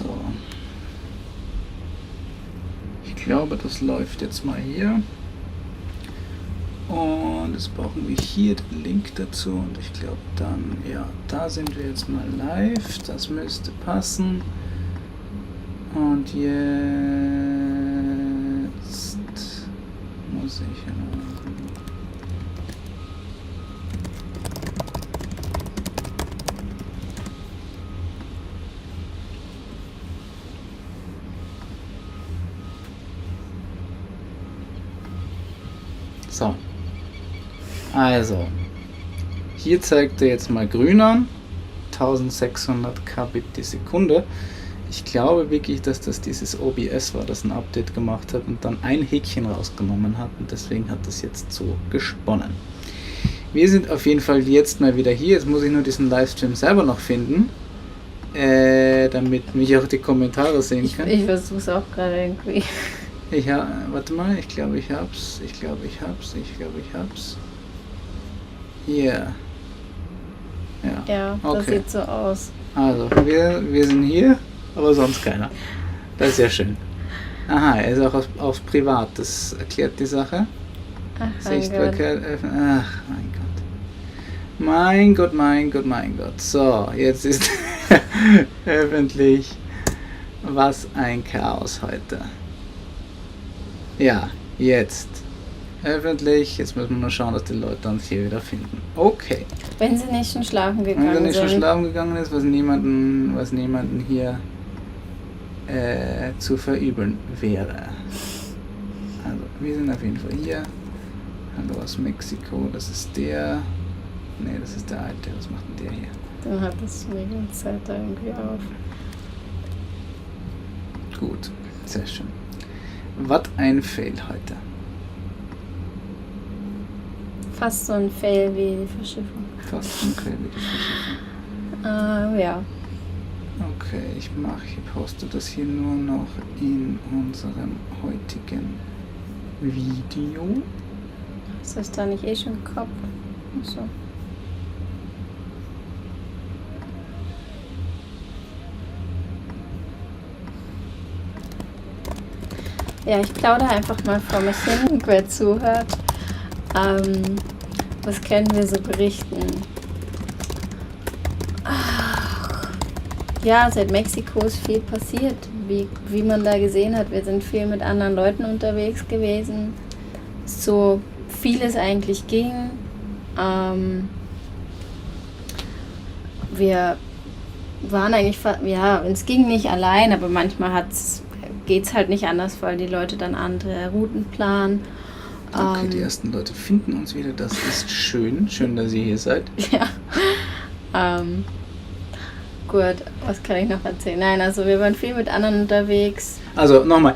So. Ich glaube, das läuft jetzt mal hier. Und jetzt brauchen wir hier den Link dazu. Und ich glaube dann, ja, da sind wir jetzt mal live. Das müsste passen. Und jetzt muss ich... So. Also, hier zeigt er jetzt mal grün an, 1600 Kbit die Sekunde. Ich glaube wirklich, dass das dieses OBS war, das ein Update gemacht hat und dann ein Häkchen rausgenommen hat und deswegen hat das jetzt so gesponnen. Wir sind auf jeden Fall jetzt mal wieder hier. Jetzt muss ich nur diesen Livestream selber noch finden, damit mich auch die Kommentare sehen kann. Ich versuche es auch gerade irgendwie. Warte mal, ich glaube ich hab's. Hier. Ja, okay. Das sieht so aus. Also, wir sind hier, aber sonst keiner. Das ist ja schön. Aha, er ist auch auf Privat, das erklärt die Sache. Ach, Sichtbarkeit öffnen. Ach, mein Gott. Mein Gott. So, jetzt ist öffentlich. Was ein Chaos heute. Ja, jetzt. Öffentlich. Jetzt müssen wir nur schauen, dass die Leute uns hier wieder finden. Okay. Wenn sie nicht schon schlafen gegangen sind. Wenn sie nicht schon schlafen gegangen ist, was niemanden hier zu verübeln wäre. Also, wir sind auf jeden Fall hier. Hallo aus Mexiko. Das ist der. Ne, das ist der alte. Was macht denn der hier? Dann hat es die ganze Zeit da irgendwie auf. Gut, sehr schön. Was ein Fail heute. Fast so ein Fail wie die Verschiffung. Fast ein Fail wie die Verschiffung. Ja. Okay, ich poste das hier nur noch in unserem heutigen Video. Ist das da nicht schon gekoppelt? Achso. Ja, ich plaudere einfach mal vor mich hin, wer zuhört. Was können wir so berichten? Ja, seit Mexiko ist viel passiert, wie man da gesehen hat. Wir sind viel mit anderen Leuten unterwegs gewesen. So vieles eigentlich ging. Wir waren eigentlich, es ging nicht allein, aber manchmal geht es halt nicht anders, weil die Leute dann andere Routen planen. Okay, die ersten Leute finden uns wieder. Das ist schön. Schön, dass ihr hier seid. Ja. Gut, was kann ich noch erzählen? Nein, also wir waren viel mit anderen unterwegs. Also nochmal,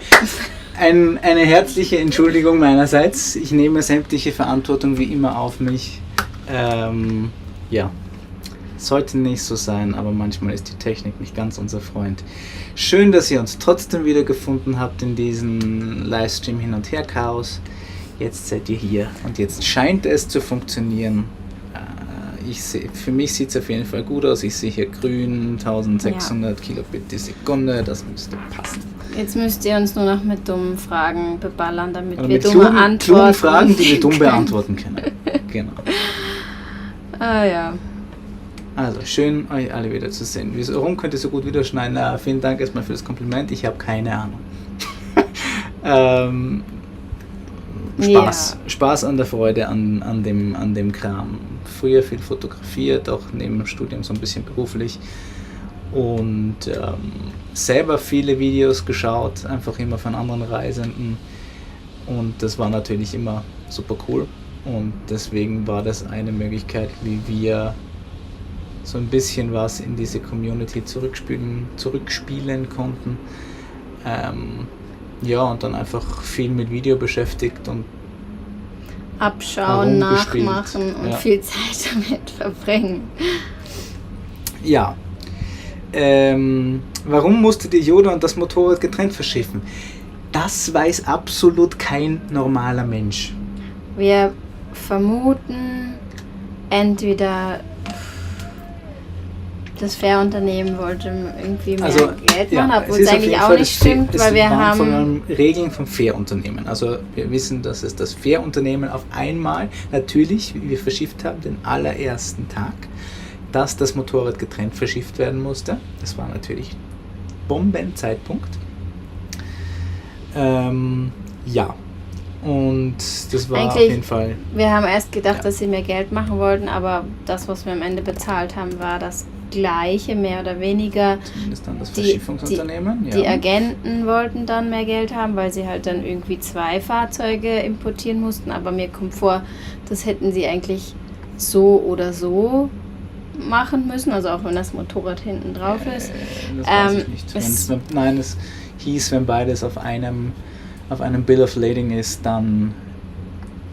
eine herzliche Entschuldigung meinerseits. Ich nehme sämtliche Verantwortung wie immer auf mich. Ja, sollte nicht so sein, aber manchmal ist die Technik nicht ganz unser Freund. Schön, dass ihr uns trotzdem wieder gefunden habt in diesem Livestream Hin und Her Chaos. Jetzt seid ihr hier und jetzt scheint es zu funktionieren. Für mich sieht es auf jeden Fall gut aus. Ich sehe hier grün, 1600 Kilobit die Sekunde, das müsste passen. Jetzt müsst ihr uns nur noch mit dummen Fragen beballern, damit wir mit dumme Antworten klugen Fragen, die wir dumm beantworten können. Genau. Ja. Also, schön, euch alle wieder zu sehen. Warum könnt ihr so gut wiederschneiden? Vielen Dank erstmal für das Kompliment. Ich habe keine Ahnung. Spaß an der Freude, an dem Kram. Früher viel fotografiert, auch neben dem Studium so ein bisschen beruflich. Und selber viele Videos geschaut, einfach immer von anderen Reisenden. Und das war natürlich immer super cool. Und deswegen war das eine Möglichkeit, wie wir so ein bisschen was in diese Community zurückspielen konnten. Ja, und dann einfach viel mit Video beschäftigt und abschauen, nachmachen und viel Zeit damit verbringen. Ja. Warum musstet ihr Yoda und das Motorrad getrennt verschiffen? Das weiß absolut kein normaler Mensch. Wir vermuten entweder Das Fährunternehmen wollte irgendwie mehr Also, Geld machen, ja, obwohl es eigentlich auch nicht stimmt, weil wir haben... von den Regeln vom Fährunternehmen. Also wir wissen, dass es das Fährunternehmen auf einmal, natürlich, wie wir verschifft haben, den allerersten Tag, dass das Motorrad getrennt verschifft werden musste. Das war natürlich Bombenzeitpunkt. Ja, und das war Eigentlich, auf jeden Fall... Wir haben erst gedacht, Ja. dass sie mehr Geld machen wollten, aber das, was wir am Ende bezahlt haben, war das Gleiche, mehr oder weniger. Zumindest dann das Die- Verschiffungsunternehmen. Die Agenten wollten dann mehr Geld haben, weil sie halt dann irgendwie 2 Fahrzeuge importieren mussten, aber mir kommt vor, das hätten sie eigentlich so oder so machen müssen, also auch wenn das Motorrad hinten drauf ist. Das weiß ich nicht. Es hieß, wenn beides auf einem Bill of Lading ist, dann...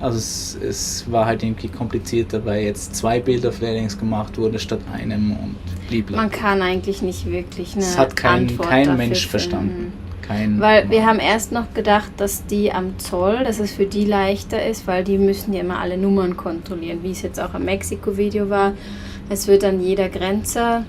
Also es war halt irgendwie komplizierter, weil jetzt 2 Bill of Ladings gemacht wurde statt einem und blieb. Man kann eigentlich nicht wirklich eine Das hat Antwort kein dafür Mensch finden. verstanden. Weil wir haben erst noch gedacht, dass die am Zoll, dass es für die leichter ist, weil die müssen ja immer alle Nummern kontrollieren, wie es jetzt auch im Mexiko-Video war. Es wird dann jeder Grenzer,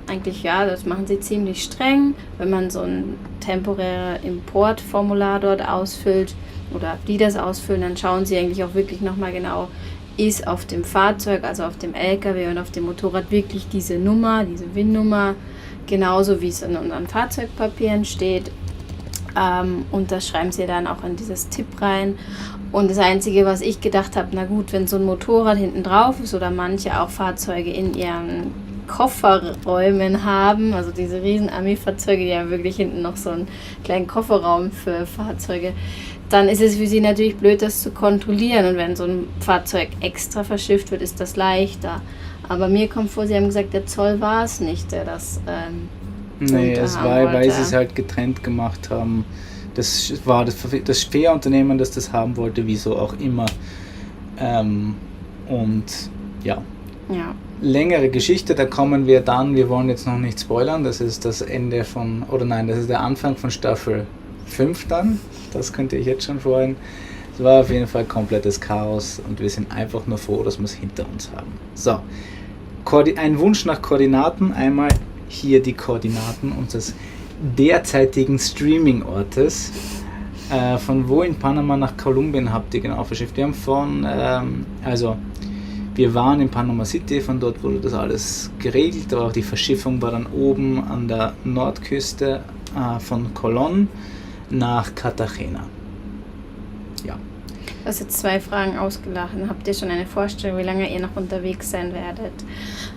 eigentlich ja, das machen sie ziemlich streng, wenn man so ein temporäres Importformular dort ausfüllt oder die das ausfüllen, dann schauen sie eigentlich auch wirklich nochmal genau, ist auf dem Fahrzeug, also auf dem LKW und auf dem Motorrad wirklich diese Nummer, diese VIN-Nummer, genauso wie es in unseren Fahrzeugpapieren steht. Und das schreiben sie dann auch in dieses Tipp rein. Und das Einzige, was ich gedacht habe, na gut, wenn so ein Motorrad hinten drauf ist oder manche auch Fahrzeuge in ihren Kofferräumen haben, also diese riesen Armeefahrzeuge, die haben wirklich hinten noch so einen kleinen Kofferraum für Fahrzeuge, dann ist es für sie natürlich blöd, das zu kontrollieren. Und wenn so ein Fahrzeug extra verschifft wird, ist das leichter. Aber mir kommt vor, sie haben gesagt, der Zoll war es nicht, der das Nee, es war, weil wollte. sie es halt getrennt gemacht haben. Das war das Fährunternehmen, das haben wollte, wieso auch immer. Und ja, Ja. längere Geschichte, da kommen wir dann, wir wollen jetzt noch nicht spoilern, das ist das Ende von, oder nein, das ist der Anfang von Staffel 5 dann, das könnt ihr euch jetzt schon freuen. Es war auf jeden Fall komplettes Chaos und wir sind einfach nur froh, dass wir es hinter uns haben. So, ein Wunsch nach Koordinaten, einmal hier die Koordinaten unseres derzeitigen Streaming-Ortes. Von wo in Panama nach Kolumbien habt ihr genau verschifft? Wir haben wir waren in Panama City, von dort wurde das alles geregelt, aber auch die Verschiffung war dann oben an der Nordküste von Colón nach Cartagena. Ja. Du hast jetzt 2 Fragen ausgelassen. Habt ihr schon eine Vorstellung, wie lange ihr noch unterwegs sein werdet?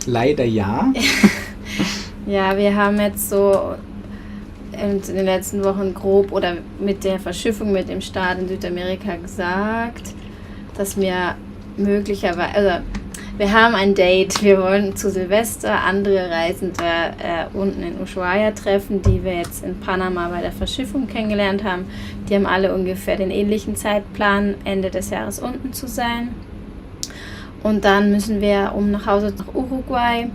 Leider ja. Ja, wir haben jetzt so in den letzten Wochen grob oder mit der Verschiffung mit dem Start in Südamerika gesagt, dass wir möglicherweise, also wir haben ein Date, wir wollen zu Silvester andere Reisende unten in Ushuaia treffen, die wir jetzt in Panama bei der Verschiffung kennengelernt haben. Die haben alle ungefähr den ähnlichen Zeitplan, Ende des Jahres unten zu sein. Und dann müssen wir nach Hause nach Uruguay.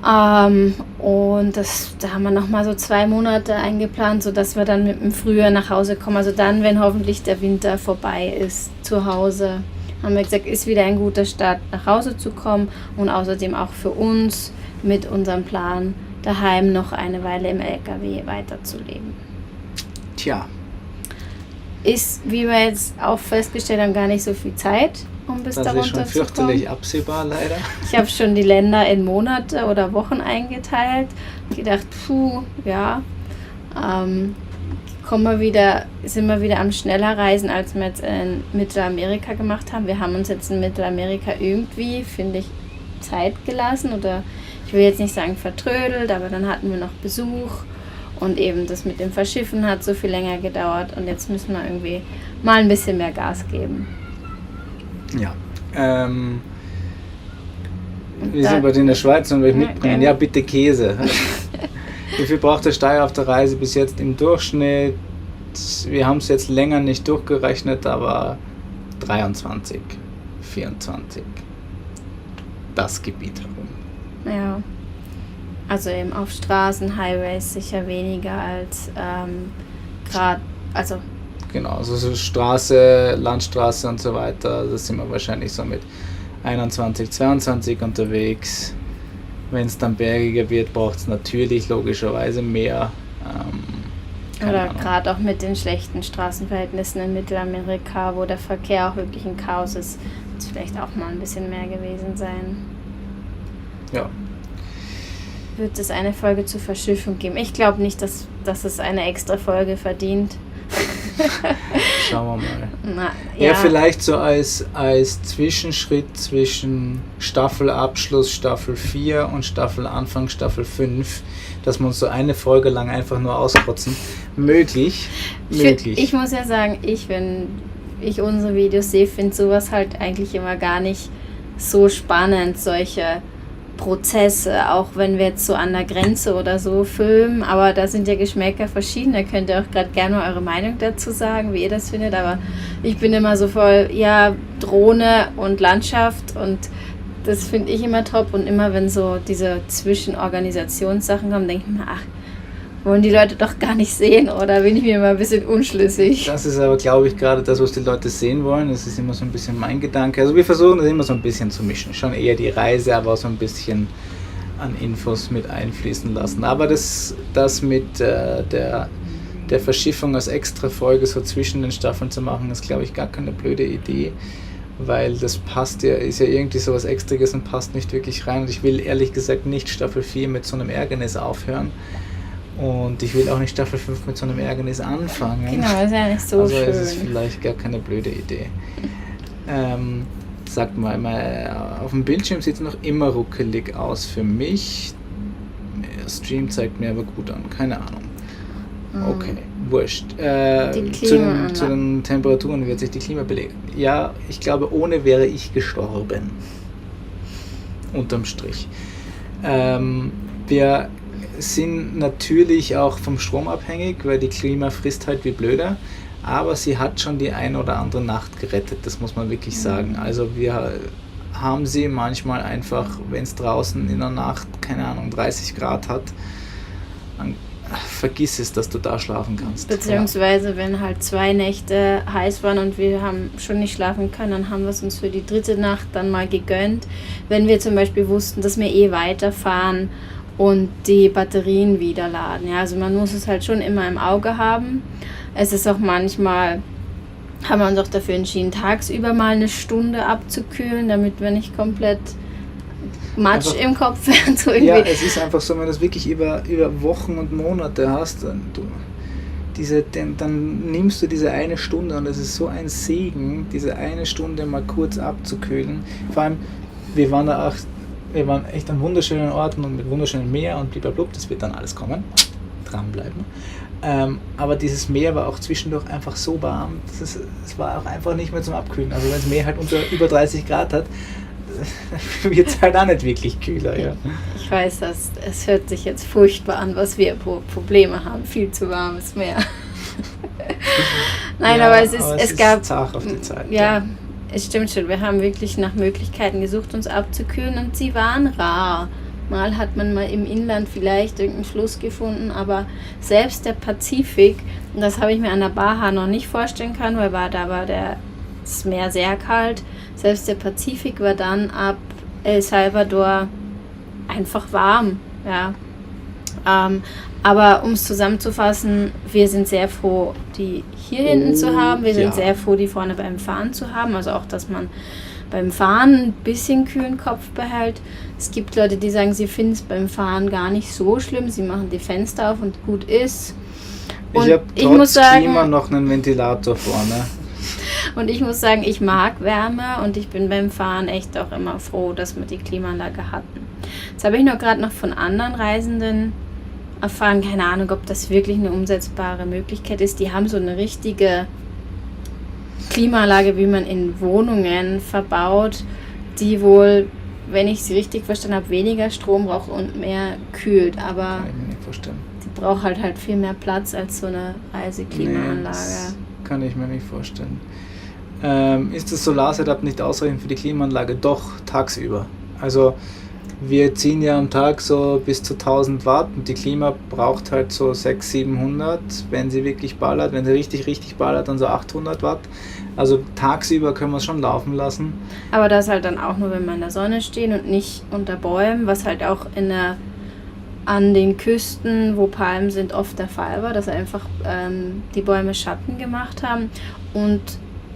Und da haben wir nochmal so 2 Monate eingeplant, sodass wir dann mit dem Frühjahr nach Hause kommen. Also dann, wenn hoffentlich der Winter vorbei ist, zu Hause, haben wir gesagt, ist wieder ein guter Start, nach Hause zu kommen und außerdem auch für uns mit unserem Plan, daheim noch eine Weile im LKW weiterzuleben. Tja. Ist, wie wir jetzt auch festgestellt haben, gar nicht so viel Zeit, um bis Das da ist schon runterzukommen. fürchterlich absehbar, leider. Ich habe schon die Länder in Monate oder Wochen eingeteilt. Gedacht, ja, sind wir wieder am schneller Reisen, als wir jetzt in Mittelamerika gemacht haben. Wir haben uns jetzt in Mittelamerika irgendwie, finde ich, Zeit gelassen oder ich will jetzt nicht sagen vertrödelt, aber dann hatten wir noch Besuch und eben das mit dem Verschiffen hat so viel länger gedauert und jetzt müssen wir irgendwie mal ein bisschen mehr Gas geben. Ja. Wir sind bald in der Schweiz und will mitbringen. Ja, bitte Käse. Wie viel braucht der Steier auf der Reise bis jetzt im Durchschnitt? Wir haben es jetzt länger nicht durchgerechnet, aber 23, 24. Das Gebiet herum. Ja. Also eben auf Straßen, Highways sicher weniger als gerade, also genau, also so Straße, Landstraße und so weiter, da sind wir wahrscheinlich so mit 21, 22 unterwegs. Wenn es dann bergiger wird, braucht es natürlich logischerweise mehr. Oder gerade auch mit den schlechten Straßenverhältnissen in Mittelamerika, wo der Verkehr auch wirklich ein Chaos ist, wird es vielleicht auch mal ein bisschen mehr gewesen sein. Ja. Wird es eine Folge zur Verschiffung geben? Ich glaube nicht, dass es eine extra Folge verdient. Schauen wir mal. Ja, vielleicht so als Zwischenschritt zwischen Staffelabschluss Staffel 4 und Staffelanfang Staffel 5, dass wir uns so eine Folge lang einfach nur auskotzen. Möglich. Ich muss ja sagen, wenn ich unsere Videos sehe, finde sowas halt eigentlich immer gar nicht so spannend, solche Prozesse, auch wenn wir jetzt so an der Grenze oder so filmen, aber da sind ja Geschmäcker verschieden, da könnt ihr auch gerade gerne mal eure Meinung dazu sagen, wie ihr das findet, aber ich bin immer so voll, ja, Drohne und Landschaft und das finde ich immer top und immer wenn so diese Zwischenorganisationssachen kommen, denke ich mir, ach, wollen die Leute doch gar nicht sehen oder bin ich mir immer ein bisschen unschlüssig. Das ist aber, glaube ich, gerade das, was die Leute sehen wollen. Das ist immer so ein bisschen mein Gedanke. Also wir versuchen das immer so ein bisschen zu mischen. Schon eher die Reise, aber auch so ein bisschen an Infos mit einfließen lassen. Aber das mit der Verschiffung als extra Folge so zwischen den Staffeln zu machen, ist, glaube ich, gar keine blöde Idee. Weil das passt ja, ist ja irgendwie so was Extriges und passt nicht wirklich rein. Und ich will ehrlich gesagt nicht Staffel 4 mit so einem Ärgernis aufhören. Und ich will auch nicht Staffel 5 mit so einem Ärgernis anfangen. Genau, das ist ja nicht so schön. Also ist es vielleicht gar keine blöde Idee. Sagt mal, auf dem Bildschirm sieht es noch immer ruckelig aus für mich. Der Stream zeigt mir aber gut an, keine Ahnung. Okay, wurscht. Zu den Temperaturen wird sich die Klima belegen. Ja, ich glaube, ohne wäre ich gestorben. Unterm Strich. Wir sind natürlich auch vom Strom abhängig, weil die Klima frisst halt wie blöder, aber sie hat schon die ein oder andere Nacht gerettet, das muss man wirklich sagen. Also wir haben sie manchmal einfach, wenn es draußen in der Nacht, keine Ahnung, 30 Grad hat, dann vergiss es, dass du da schlafen kannst. Beziehungsweise wenn halt 2 Nächte heiß waren und wir haben schon nicht schlafen können, dann haben wir es uns für die 3. Nacht dann mal gegönnt, wenn wir zum Beispiel wussten, dass wir weiterfahren und die Batterien wieder laden. Ja, also man muss es halt schon immer im Auge haben. Es ist auch manchmal, haben wir uns auch dafür entschieden, tagsüber mal eine Stunde abzukühlen, damit wir nicht komplett Matsch einfach im Kopf werden. So irgendwie. Ja, es ist einfach so, wenn du das wirklich über Wochen und Monate hast, dann nimmst du diese eine Stunde und es ist so ein Segen, diese eine Stunde mal kurz abzukühlen. Vor allem, wir waren echt an wunderschönen Orten und mit wunderschönen Meer und blablabla, das wird dann alles kommen, dranbleiben. Aber dieses Meer war auch zwischendurch einfach so warm, es war auch einfach nicht mehr zum Abkühlen. Also wenn das Meer halt über 30 Grad hat, wird es halt auch nicht wirklich kühler. Ja. Ich weiß, es hört sich jetzt furchtbar an, was wir Probleme haben, viel zu warmes Meer. Nein, ja, aber es gab zart auf die Zeit. Ja. Es stimmt schon, wir haben wirklich nach Möglichkeiten gesucht, uns abzukühlen und sie waren rar. Mal hat man mal im Inland vielleicht irgendeinen Fluss gefunden, aber selbst der Pazifik, und das habe ich mir an der Baja noch nicht vorstellen können, weil da war das Meer sehr kalt, selbst der Pazifik war dann ab El Salvador einfach warm. Ja. Aber um es zusammenzufassen, wir sind sehr froh, die hier hinten zu haben. Wir sind sehr froh, die vorne beim Fahren zu haben. Also auch, dass man beim Fahren ein bisschen kühlen Kopf behält. Es gibt Leute, die sagen, sie finden es beim Fahren gar nicht so schlimm. Sie machen die Fenster auf und gut ist. Und ich habe trotz Klima noch einen Ventilator vorne. Und ich muss sagen, ich mag Wärme und ich bin beim Fahren echt auch immer froh, dass wir die Klimaanlage hatten. Jetzt habe ich noch gerade noch von anderen Reisenden erfahren, keine Ahnung, ob das wirklich eine umsetzbare Möglichkeit ist. Die haben so eine richtige Klimaanlage, wie man in Wohnungen verbaut, die wohl, wenn ich sie richtig verstanden habe, weniger Strom braucht und mehr kühlt. Aber kann ich mir nicht vorstellen. Die braucht halt viel mehr Platz als so eine Reiseklimaanlage. Das kann ich mir nicht vorstellen. Ist das Solar-Setup nicht ausreichend für die Klimaanlage? Doch, tagsüber. Also Wir ziehen ja am Tag so bis zu 1000 Watt und die Klima braucht halt so 600, 700, wenn sie wirklich ballert. Wenn sie richtig, richtig ballert, dann so 800 Watt. Also tagsüber können wir es schon laufen lassen. Aber das halt dann auch nur, wenn wir in der Sonne stehen und nicht unter Bäumen, was halt auch an den Küsten, wo Palmen sind, oft der Fall war, dass einfach die Bäume Schatten gemacht haben. Und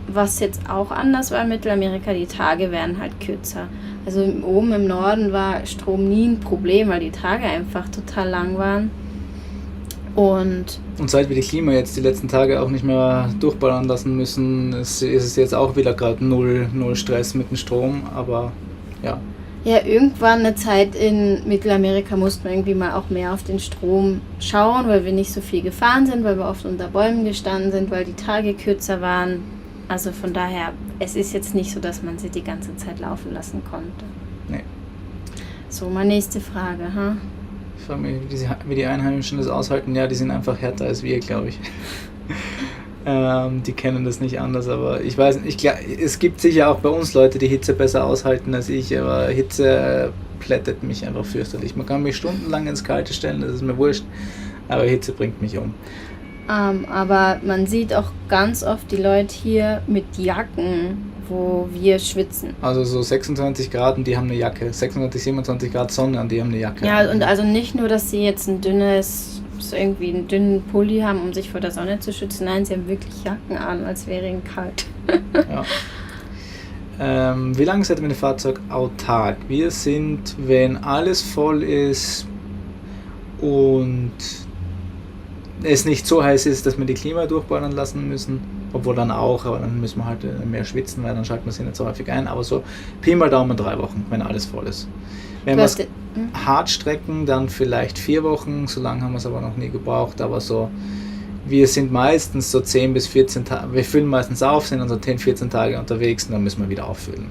was jetzt auch anders war in Mittelamerika, die Tage werden halt kürzer. Also oben im Norden war Strom nie ein Problem, weil die Tage einfach total lang waren. Und seit wir die Klima jetzt die letzten Tage auch nicht mehr durchballern lassen müssen, ist es jetzt auch wieder gerade null Stress mit dem Strom, aber ja. Ja, irgendwann eine Zeit in Mittelamerika mussten wir irgendwie mal auch mehr auf den Strom schauen, weil wir nicht so viel gefahren sind, weil wir oft unter Bäumen gestanden sind, weil die Tage kürzer waren. Also von daher, es ist jetzt nicht so, dass man sie die ganze Zeit laufen lassen konnte. Nee. So, meine nächste Frage. Ich frage mich, wie die Einheimischen das aushalten. Ja, die sind einfach härter als wir, glaube ich. Die kennen das nicht anders, aber ich weiß nicht, es gibt sicher auch bei uns Leute, die Hitze besser aushalten als ich, aber Hitze plättet mich einfach fürchterlich. Man kann mich stundenlang ins Kalte stellen, das ist mir wurscht, aber Hitze bringt mich um. Aber man sieht auch ganz oft die Leute hier mit Jacken, wo wir schwitzen. Also so 26 Grad und die haben eine Jacke, 26, 27 Grad Sonne und die haben eine Jacke. Ja, und also nicht nur, dass sie jetzt einen dünnen Pulli haben, um sich vor der Sonne zu schützen. Nein, sie haben wirklich Jacken an, als wäre ihnen kalt. Ja. Wie lange seid ihr mit dem Fahrzeug autark? Wir sind, wenn alles voll ist und es nicht so heiß ist, dass wir die Klima durchballern lassen müssen, obwohl dann auch, aber dann müssen wir halt mehr schwitzen, weil dann schalten wir sie nicht so häufig ein, aber so Pi mal Daumen 3 Wochen, wenn alles voll ist. Wenn wir es hart strecken, dann vielleicht 4 Wochen, so lange haben wir es aber noch nie gebraucht, aber so, wir sind meistens so 10 bis 14 Tage, wir füllen meistens auf, sind dann so 10, 14 Tage unterwegs und dann müssen wir wieder auffüllen.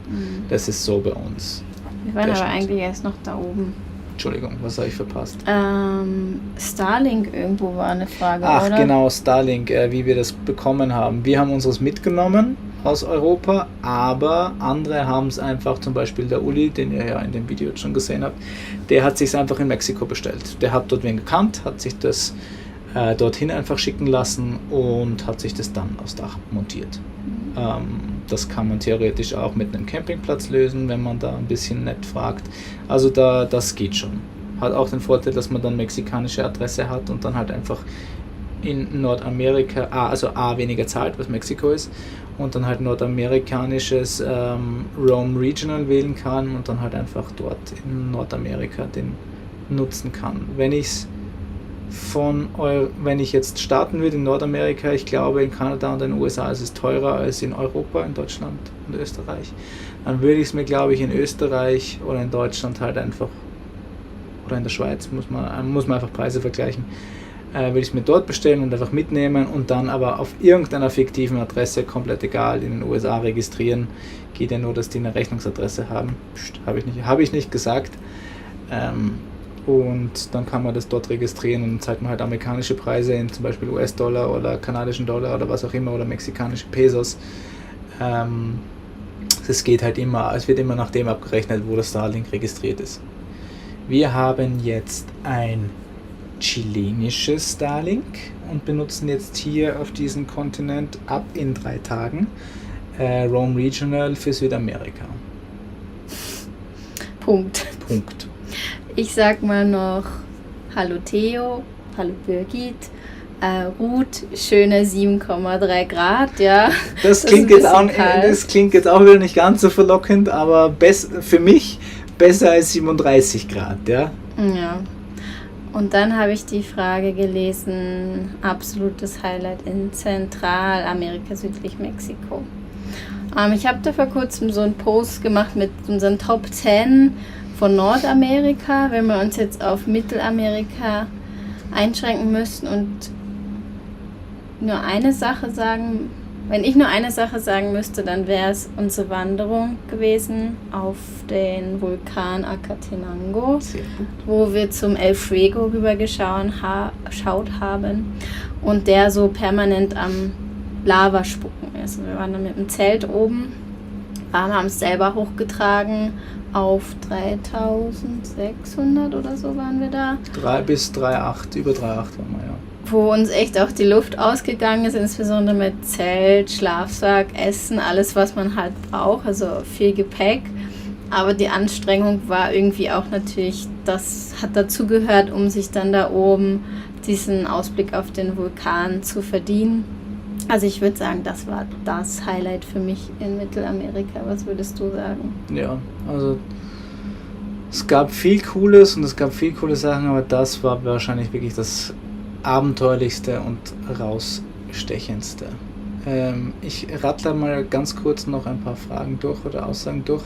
Das ist so bei uns. Wir waren aber eigentlich erst noch da oben. Entschuldigung, was habe ich verpasst? Starlink irgendwo war eine Frage, Ach, oder? genau, Starlink, wie wir das bekommen haben. Wir haben unseres mitgenommen aus Europa, aber andere haben es einfach, zum Beispiel der Uli, den ihr ja in dem Video schon gesehen habt, der hat sich einfach in Mexiko bestellt. Der hat dort wen gekannt, hat sich das dorthin einfach schicken lassen und hat sich das dann aufs Dach montiert. Das kann man theoretisch auch mit einem Campingplatz lösen, wenn man da ein bisschen nett fragt. Also das geht schon. Hat auch den Vorteil, dass man dann mexikanische Adresse hat und dann halt einfach in Nordamerika, also weniger zahlt, was Mexiko ist, und dann halt nordamerikanisches Roam Regional wählen kann und dann halt einfach dort in Nordamerika den nutzen kann. Wenn ich jetzt starten würde in Nordamerika, ich glaube in Kanada und den USA ist es teurer als in Europa, in Deutschland und Österreich, dann würde ich es mir, glaube ich, in Österreich oder in Deutschland halt einfach, oder in der Schweiz, muss man einfach Preise vergleichen, würde ich es mir dort bestellen und einfach mitnehmen und dann aber auf irgendeiner fiktiven Adresse, komplett egal, in den USA registrieren. Geht ja nur, dass die eine Rechnungsadresse haben. Habe ich nicht gesagt. Und dann kann man das dort registrieren und dann zahlt man halt amerikanische Preise in zum Beispiel US-Dollar oder kanadischen Dollar oder was auch immer oder mexikanische Pesos. Es geht halt immer, es wird immer nach dem abgerechnet, wo das Starlink registriert ist. Wir haben jetzt ein chilenisches Starlink und benutzen jetzt hier auf diesem Kontinent ab in 3 Tagen Roam Regional für Südamerika. Punkt. Ich sag mal noch Hallo Theo, hallo Birgit, Ruth, schöne 7,3 Grad, ja. Das klingt jetzt auch wieder nicht ganz so verlockend, aber für mich besser als 37 Grad, ja. Ja. Und dann habe ich die Frage gelesen, absolutes Highlight in Zentralamerika, südlich Mexiko. Ich habe da vor kurzem so einen Post gemacht mit unseren Top 10 von Nordamerika, wenn wir uns jetzt auf Mittelamerika einschränken müssten und nur eine Sache sagen, wenn ich nur eine Sache sagen müsste, dann wäre es unsere Wanderung gewesen auf den Vulkan Acatenango, wo wir zum El Fuego rübergeschaut haben und der so permanent am Lava spucken ist. Wir waren dann mit dem Zelt oben haben es selber hochgetragen auf 3600 oder so waren wir da. 3 bis 3,8, über 3,8 waren wir, ja. Wo uns echt auch die Luft ausgegangen ist, insbesondere mit Zelt, Schlafsack, Essen, alles, was man halt braucht, also viel Gepäck. Aber die Anstrengung war irgendwie auch natürlich, das hat dazugehört, um sich dann da oben diesen Ausblick auf den Vulkan zu verdienen. Also ich würde sagen, das war das Highlight für mich in Mittelamerika. Was würdest du sagen? Ja, also es gab viel Cooles und es gab viel coole Sachen, aber das war wahrscheinlich wirklich das abenteuerlichste und rausstechendste. Ich rattle mal ganz kurz noch ein paar Fragen durch oder Aussagen durch.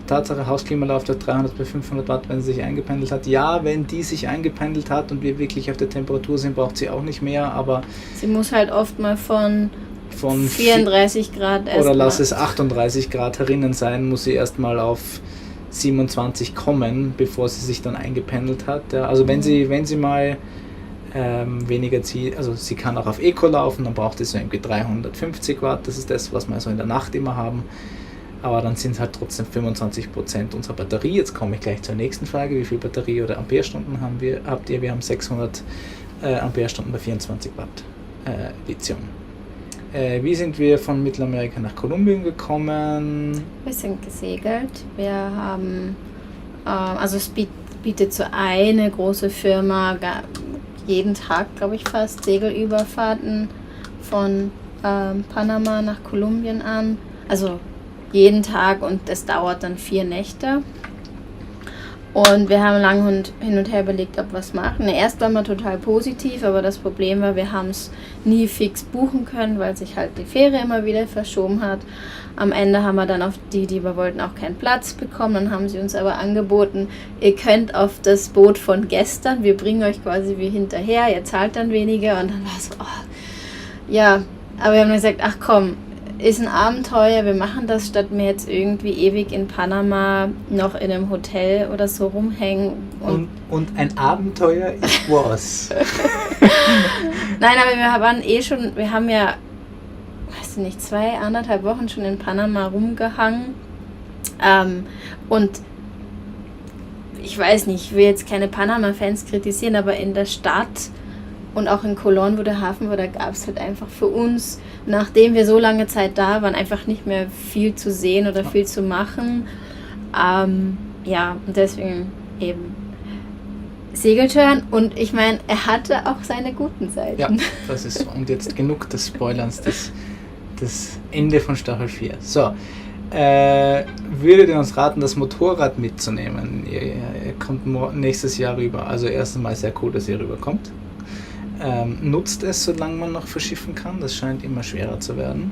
Tatsache, Hausklimalaufwerk 300 bei 500 Watt, wenn sie sich eingependelt hat. Ja, wenn die sich eingependelt hat und wir wirklich auf der Temperatur sind, braucht sie auch nicht mehr, aber sie muss halt oft mal von 34 Grad oder lass es 38 Grad herinnen sein, muss sie erstmal auf 27 kommen, bevor sie sich dann eingependelt hat. Ja, also wenn sie mal weniger zieht, also sie kann auch auf Eco laufen, dann braucht sie so irgendwie 350 Watt, das ist das, was wir so in der Nacht immer haben. Aber dann sind es halt trotzdem 25% unserer Batterie. Jetzt komme ich gleich zur nächsten Frage. Wie viel Batterie oder Amperestunden habt ihr? Wir haben 600 Amperestunden bei 24 Watt Lithium. Wie sind wir von Mittelamerika nach Kolumbien gekommen? Wir sind gesegelt. Wir haben, also es bietet so eine große Firma jeden Tag, glaube ich fast, Segelüberfahrten von Panama nach Kolumbien an. Also jeden Tag und es dauert dann 4 Nächte. Und wir haben lange hin und her überlegt, ob wir es machen. Erst waren wir total positiv, aber das Problem war, wir haben es nie fix buchen können, weil sich halt die Fähre immer wieder verschoben hat. Am Ende haben wir dann auf die wir wollten, auch keinen Platz bekommen. Dann haben sie uns aber angeboten, ihr könnt auf das Boot von gestern, wir bringen euch quasi wie hinterher, ihr zahlt dann weniger. Und dann war es so, ja, aber wir haben gesagt, ach komm, ist ein Abenteuer, wir machen das, statt mir jetzt irgendwie ewig in Panama noch in einem Hotel oder so rumhängen. Und ein Abenteuer it was. Nein, aber wir waren wir haben ja, weiß ich nicht, 2,5 Wochen schon in Panama rumgehangen. Und ich weiß nicht, ich will jetzt keine Panama-Fans kritisieren, aber in der Stadt und auch in Colón, wo der Hafen war, da gab es halt einfach für uns, nachdem wir so lange Zeit da waren, einfach nicht mehr viel zu sehen oder viel zu machen. Ja, und deswegen eben Segeltörn. Und ich meine, er hatte auch seine guten Seiten. Ja, das ist so. Und jetzt genug des Spoilerns, das Ende von Staffel 4. So, würdet ihr uns raten, das Motorrad mitzunehmen? Ihr kommt nächstes Jahr rüber. Also erstens mal sehr cool, dass ihr rüberkommt. Nutzt es, solange man noch verschiffen kann. Das scheint immer schwerer zu werden.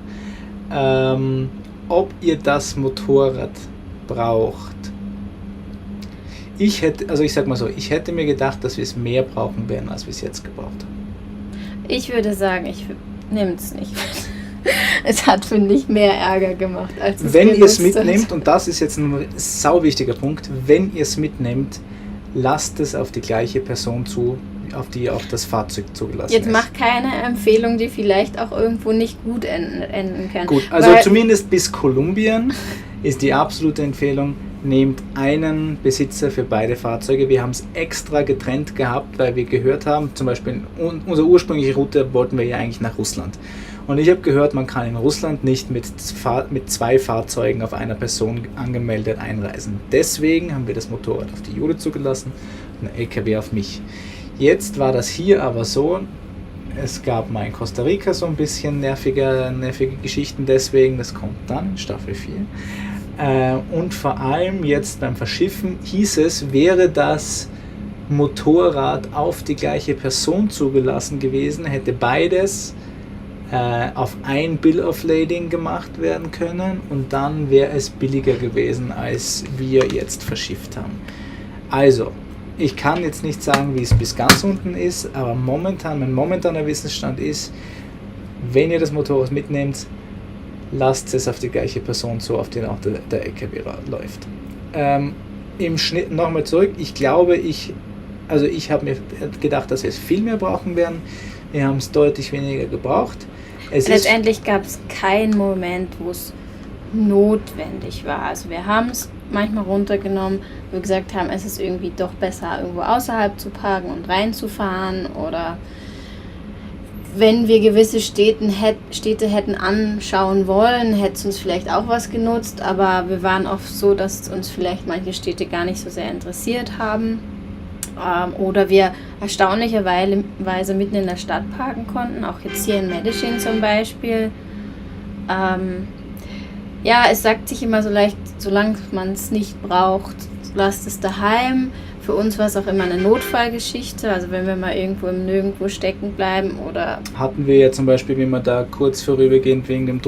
Ob ihr das Motorrad braucht. Ich sag mal so, ich hätte mir gedacht, dass wir es mehr brauchen werden, als wir es jetzt gebraucht haben. Ich würde sagen, ich nehme es nicht. Es hat, finde ich, mehr Ärger gemacht, als es wenn ihr es mitnehmt, und das ist jetzt ein sau wichtiger Punkt, wenn ihr es mitnehmt, lasst es auf die gleiche Person zu, auf die auch das Fahrzeug zugelassen jetzt ist. Jetzt macht keine Empfehlung, die vielleicht auch irgendwo nicht gut enden kann. Gut, also zumindest bis Kolumbien ist die absolute Empfehlung, nehmt einen Besitzer für beide Fahrzeuge. Wir haben es extra getrennt gehabt, weil wir gehört haben, zum Beispiel unsere ursprüngliche Route wollten wir ja eigentlich nach Russland. Und ich habe gehört, man kann in Russland nicht mit 2 Fahrzeugen auf einer Person angemeldet einreisen. Deswegen haben wir das Motorrad auf die Jule zugelassen und ein LKW auf mich. Jetzt war das hier aber so, es gab mal in Costa Rica so ein bisschen nervige Geschichten deswegen, das kommt dann in Staffel 4. Und vor allem jetzt beim Verschiffen hieß es, wäre das Motorrad auf die gleiche Person zugelassen gewesen, hätte beides auf ein Bill of Lading gemacht werden können und dann wäre es billiger gewesen, als wir jetzt verschifft haben. Also, ich kann jetzt nicht sagen, wie es bis ganz unten ist, aber mein momentaner Wissensstand ist, wenn ihr das Motorrad mitnehmt, lasst es auf die gleiche Person zu, auf den auch der LKW läuft. Im Schnitt nochmal zurück, ich glaube, ich habe mir gedacht, dass wir es viel mehr brauchen werden. Wir haben es deutlich weniger gebraucht. Letztendlich gab es keinen Moment, wo es notwendig war. Also wir haben es manchmal runtergenommen, wo wir gesagt haben, es ist irgendwie doch besser, irgendwo außerhalb zu parken und reinzufahren, oder wenn wir gewisse Städte hätten anschauen wollen, hätte es uns vielleicht auch was genutzt, aber wir waren oft so, dass uns vielleicht manche Städte gar nicht so sehr interessiert haben. Oder wir erstaunlicherweise mitten in der Stadt parken konnten, auch jetzt hier in Medellin zum Beispiel. Ja, es sagt sich immer so leicht, solange man es nicht braucht, lasst es daheim. Für uns war es auch immer eine Notfallgeschichte, also wenn wir mal irgendwo im Nirgendwo stecken bleiben oder... Hatten wir ja zum Beispiel, wie man da kurz vorübergehend wegen dem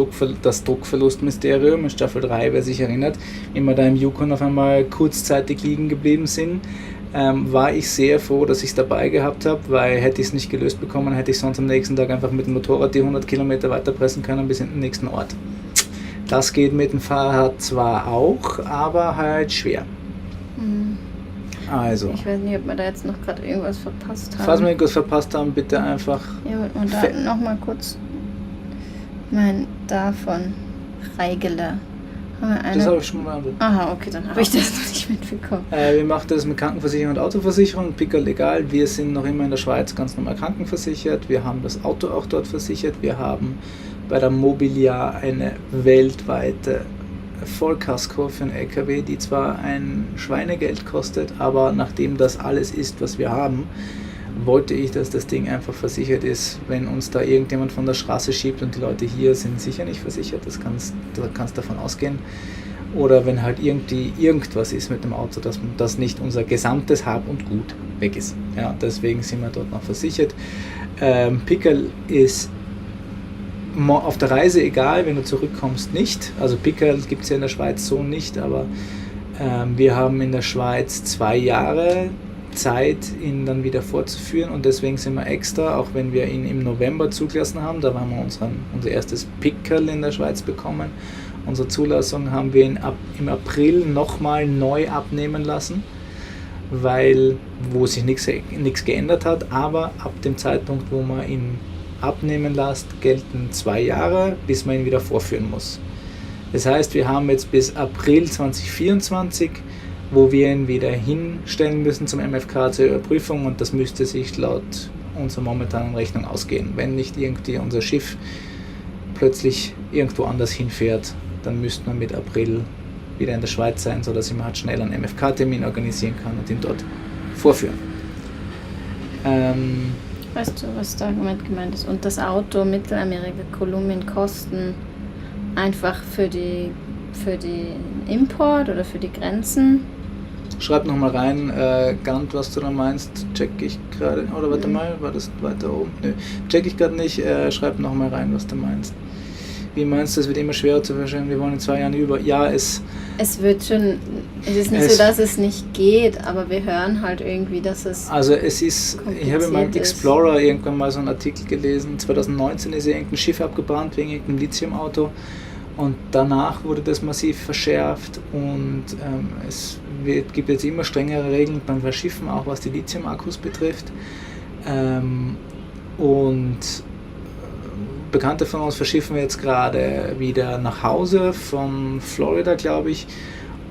das Druckverlustmysterium in Staffel 3, wer sich erinnert, wie wir da im Yukon auf einmal kurzzeitig liegen geblieben sind, war ich sehr froh, dass ich es dabei gehabt habe, weil hätte ich es nicht gelöst bekommen, hätte ich sonst am nächsten Tag einfach mit dem Motorrad die 100 Kilometer weiterpressen können bis in den nächsten Ort. Das geht mit dem Fahrrad zwar auch, aber halt schwer. Also. Ich weiß nicht, ob wir da jetzt noch gerade irgendwas verpasst haben. Falls wir irgendwas verpasst haben, bitte einfach... Ja, und da nochmal kurz davon Reigele. Das habe ich schon mal behandelt. Aha, okay, dann habe ich das noch nicht mitbekommen. Wir machen das mit Krankenversicherung und Autoversicherung, Pickerl legal. Wir sind noch immer in der Schweiz ganz normal krankenversichert. Wir haben das Auto auch dort versichert. Wir haben bei der Mobiliar eine weltweite Vollkasko für einen LKW, die zwar ein Schweinegeld kostet, aber nachdem das alles ist, was wir haben, wollte ich, dass das Ding einfach versichert ist. Wenn uns da irgendjemand von der Straße schiebt und die Leute hier sind sicher nicht versichert, da kannst davon ausgehen. Oder wenn halt irgendwas ist mit dem Auto, dass das nicht unser gesamtes Hab und Gut weg ist. Ja, deswegen sind wir dort noch versichert. Pickerl ist auf der Reise egal, wenn du zurückkommst nicht. Also Pickerl gibt es ja in der Schweiz so nicht, aber wir haben in der Schweiz 2 Jahre Zeit, ihn dann wieder fortzuführen, und deswegen sind wir extra, auch wenn wir ihn im November zugelassen haben, da haben wir unser erstes Pickerl in der Schweiz bekommen. Unsere Zulassung haben wir ihn im April nochmal neu abnehmen lassen, wo sich nichts geändert hat, aber ab dem Zeitpunkt, wo man ihn abnehmen lässt, gelten 2 Jahre, bis man ihn wieder vorführen muss. Das heißt, wir haben jetzt bis April 2024, wo wir ihn wieder hinstellen müssen zum MFK zur Überprüfung, und das müsste sich laut unserer momentanen Rechnung ausgehen. Wenn nicht irgendwie unser Schiff plötzlich irgendwo anders hinfährt, dann müsste man mit April wieder in der Schweiz sein, sodass man halt schnell einen MFK-Termin organisieren kann und ihn dort vorführen. Weißt du, was da gemeint ist? Und das Auto Mittelamerika, Kolumbien kosten einfach für den Import oder für die Grenzen? Schreib nochmal rein, Gant, was du da meinst, check ich gerade. Oder warte mal, war das weiter oben? Nö, check ich gerade nicht. Schreib nochmal rein, was du meinst. Wie meinst du, es wird immer schwerer zu verstehen? Wir wollen in 2 Jahren über. Ja, es wird schon. Es ist nicht so, dass es nicht geht, aber wir hören halt irgendwie, dass es. Also, es ist. Ich habe in meinem Explorer irgendwann mal so einen Artikel gelesen. 2019 ist ja irgendein Schiff abgebrannt wegen irgendeinem Lithiumauto. Und danach wurde das massiv verschärft, und gibt jetzt immer strengere Regeln beim Verschiffen, auch was die Lithium-Akkus betrifft. Und Bekannte von uns verschiffen wir jetzt gerade wieder nach Hause von Florida, glaube ich.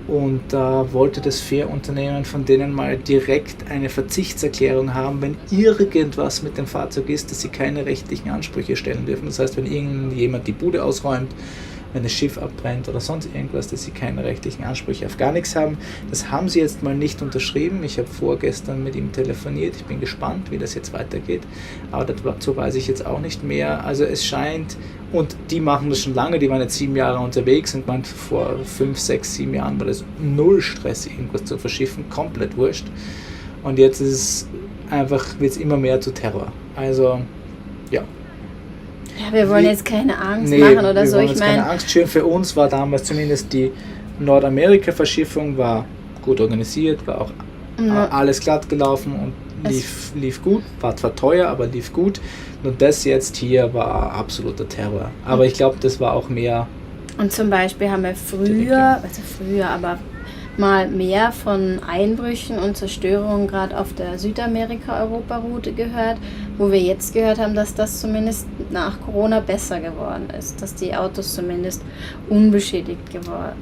Und da wollte das Fährunternehmen von denen mal direkt eine Verzichtserklärung haben, wenn irgendwas mit dem Fahrzeug ist, dass sie keine rechtlichen Ansprüche stellen dürfen. Das heißt, wenn irgendjemand die Bude ausräumt, wenn das Schiff abbrennt oder sonst irgendwas, dass sie keine rechtlichen Ansprüche auf gar nichts haben. Das haben sie jetzt mal nicht unterschrieben. Ich habe vorgestern mit ihm telefoniert. Ich bin gespannt, wie das jetzt weitergeht. Aber dazu weiß ich jetzt auch nicht mehr. Also es scheint, und die machen das schon lange, die waren jetzt 7 Jahre unterwegs, und meint, vor 5, 6, 7 Jahren war das null Stress, irgendwas zu verschiffen, komplett wurscht. Und jetzt ist es einfach, wird es immer mehr zu Terror. Also, ja. Ja, wir wollen jetzt keine Angst machen oder so. Ich meine, keine Angst schüren. Für uns war damals zumindest die Nordamerika-Verschiffung war gut organisiert, war auch alles glatt gelaufen und lief gut. War zwar teuer, aber lief gut. Nur das jetzt hier war absoluter Terror. Aber ich glaube, das war auch mehr. Und zum Beispiel haben wir früher, aber mal mehr von Einbrüchen und Zerstörungen gerade auf der Südamerika-Europa-Route gehört, wo wir jetzt gehört haben, dass das zumindest nach Corona besser geworden ist, dass die Autos zumindest unbeschädigt geworden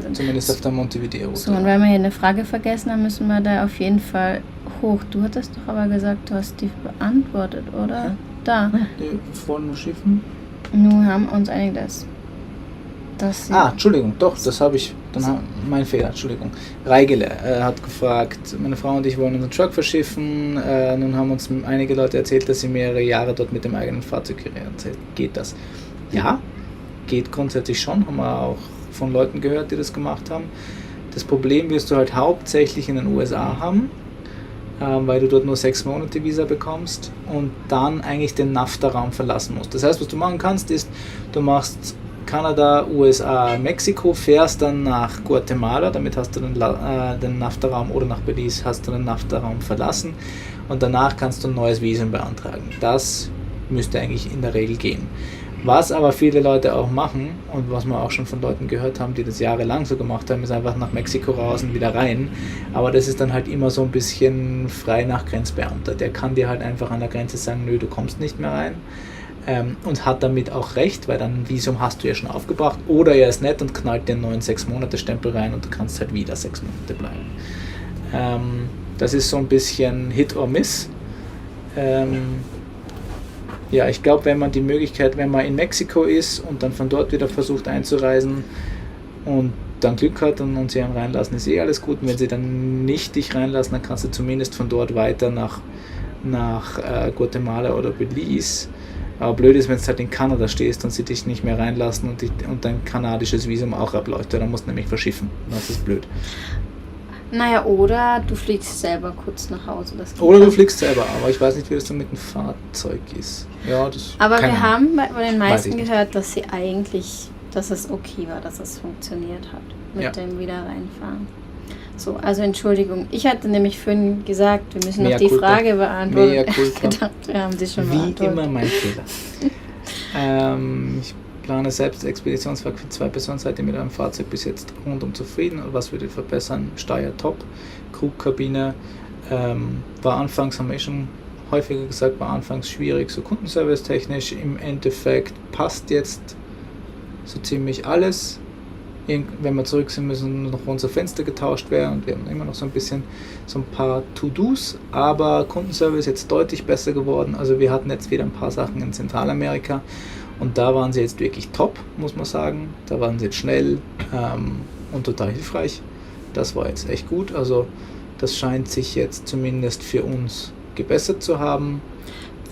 sind. Zumindest auf der Montevideo-Route. So, und weil wir hier eine Frage vergessen haben, müssen wir da auf jeden Fall hoch. Du hattest doch aber gesagt, du hast die beantwortet, oder? Ja. Da. Die vorne Schiffen. Nun haben uns eigentlich das. Entschuldigung, doch, das habe ich, mein Fehler, Entschuldigung. Reigele hat gefragt, meine Frau und ich wollen unseren Truck verschiffen, nun haben uns einige Leute erzählt, dass sie mehrere Jahre dort mit dem eigenen Fahrzeug erzählt. Geht das? Ja, geht grundsätzlich schon, haben wir auch von Leuten gehört, die das gemacht haben. Das Problem wirst du halt hauptsächlich in den USA haben, weil du dort nur 6 Monate Visa bekommst und dann eigentlich den NAFTA-Raum verlassen musst. Das heißt, was du machen kannst, ist, du machst Kanada, USA, Mexiko, fährst dann nach Guatemala, damit hast du den NAFTA-Raum, oder nach Belize hast du den NAFTA-Raum verlassen und danach kannst du ein neues Visum beantragen. Das müsste eigentlich in der Regel gehen. Was aber viele Leute auch machen und was wir auch schon von Leuten gehört haben, die das jahrelang so gemacht haben, ist einfach nach Mexiko raus und wieder rein. Aber das ist dann halt immer so ein bisschen frei nach Grenzbeamter. Der kann dir halt einfach an der Grenze sagen, nö, du kommst nicht mehr rein. Und hat damit auch recht, weil dann ein Visum hast du ja schon aufgebracht. Oder er ist nett und knallt dir einen neuen 6-Monate-Stempel rein und du kannst halt wieder 6 Monate bleiben. Das ist so ein bisschen Hit or Miss. Ja, ich glaube, wenn man in Mexiko ist und dann von dort wieder versucht einzureisen und dann Glück hat und sie einen reinlassen, ist alles gut. Und wenn sie dann nicht dich reinlassen, dann kannst du zumindest von dort weiter nach Guatemala oder Belize. Aber blöd ist, wenn du halt in Kanada stehst und sie dich nicht mehr reinlassen und dein kanadisches Visum auch abläuft, dann musst du nämlich verschiffen. Das ist blöd. Naja, oder du fliegst selber kurz nach Hause. Oder du fliegst selber, aber ich weiß nicht, wie das dann mit dem Fahrzeug ist. Ja, aber wir haben bei den meisten gehört, dass es okay war, dass es funktioniert hat mit dem Wiederreinfahren. So, also Entschuldigung, ich hatte nämlich vorhin gesagt, wir müssen noch die Frage beantworten. Ich gedacht, wir haben sie schon beantwortet. Wie immer mein Fehler. Ich plane selbst Expeditionsfahrt für 2 Personen, seid ihr mit eurem Fahrzeug bis jetzt rundum zufrieden? Was würdet ihr verbessern? Steuer top, Crewkabine war anfangs, haben wir schon häufiger gesagt, war anfangs schwierig, so Kundenservice technisch. Im Endeffekt passt jetzt so ziemlich alles. Wenn wir zurück sind, müssen noch unser Fenster getauscht werden und wir haben immer noch so ein paar To-Dos, aber Kundenservice ist jetzt deutlich besser geworden. Also wir hatten jetzt wieder ein paar Sachen in Zentralamerika und da waren sie jetzt wirklich top, muss man sagen. Da waren sie jetzt schnell und total hilfreich. Das war jetzt echt gut. Also das scheint sich jetzt zumindest für uns gebessert zu haben.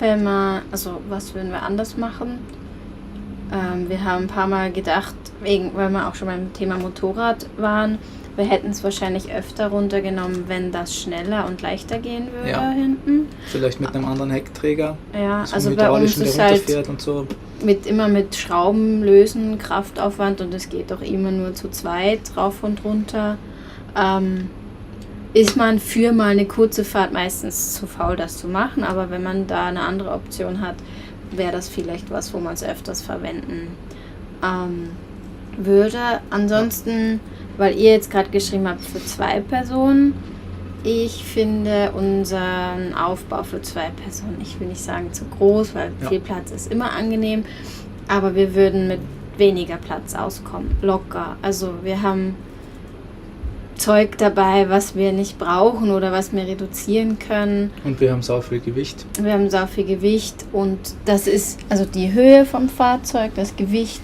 Was würden wir anders machen? Wir haben ein paar Mal gedacht, weil wir auch schon beim Thema Motorrad waren, wir hätten es wahrscheinlich öfter runtergenommen, wenn das schneller und leichter gehen würde hinten. Vielleicht mit einem anderen Heckträger. Ja, also bei uns ist halt und so. immer mit Schrauben lösen, Kraftaufwand und es geht doch immer nur zu zweit rauf und runter. Ist man für mal eine kurze Fahrt meistens zu faul, das zu machen, aber wenn man da eine andere Option hat, wäre das vielleicht was, wo man es öfters verwenden würde. Ansonsten, weil ihr jetzt gerade geschrieben habt, für 2 Personen, ich finde unseren Aufbau für 2 Personen, ich will nicht sagen zu groß, weil viel Platz ist immer angenehm, aber wir würden mit weniger Platz auskommen, locker. Also wir haben Zeug dabei, was wir nicht brauchen oder was wir reduzieren können. Und wir haben sau viel Gewicht. Und das ist, also die Höhe vom Fahrzeug, das Gewicht,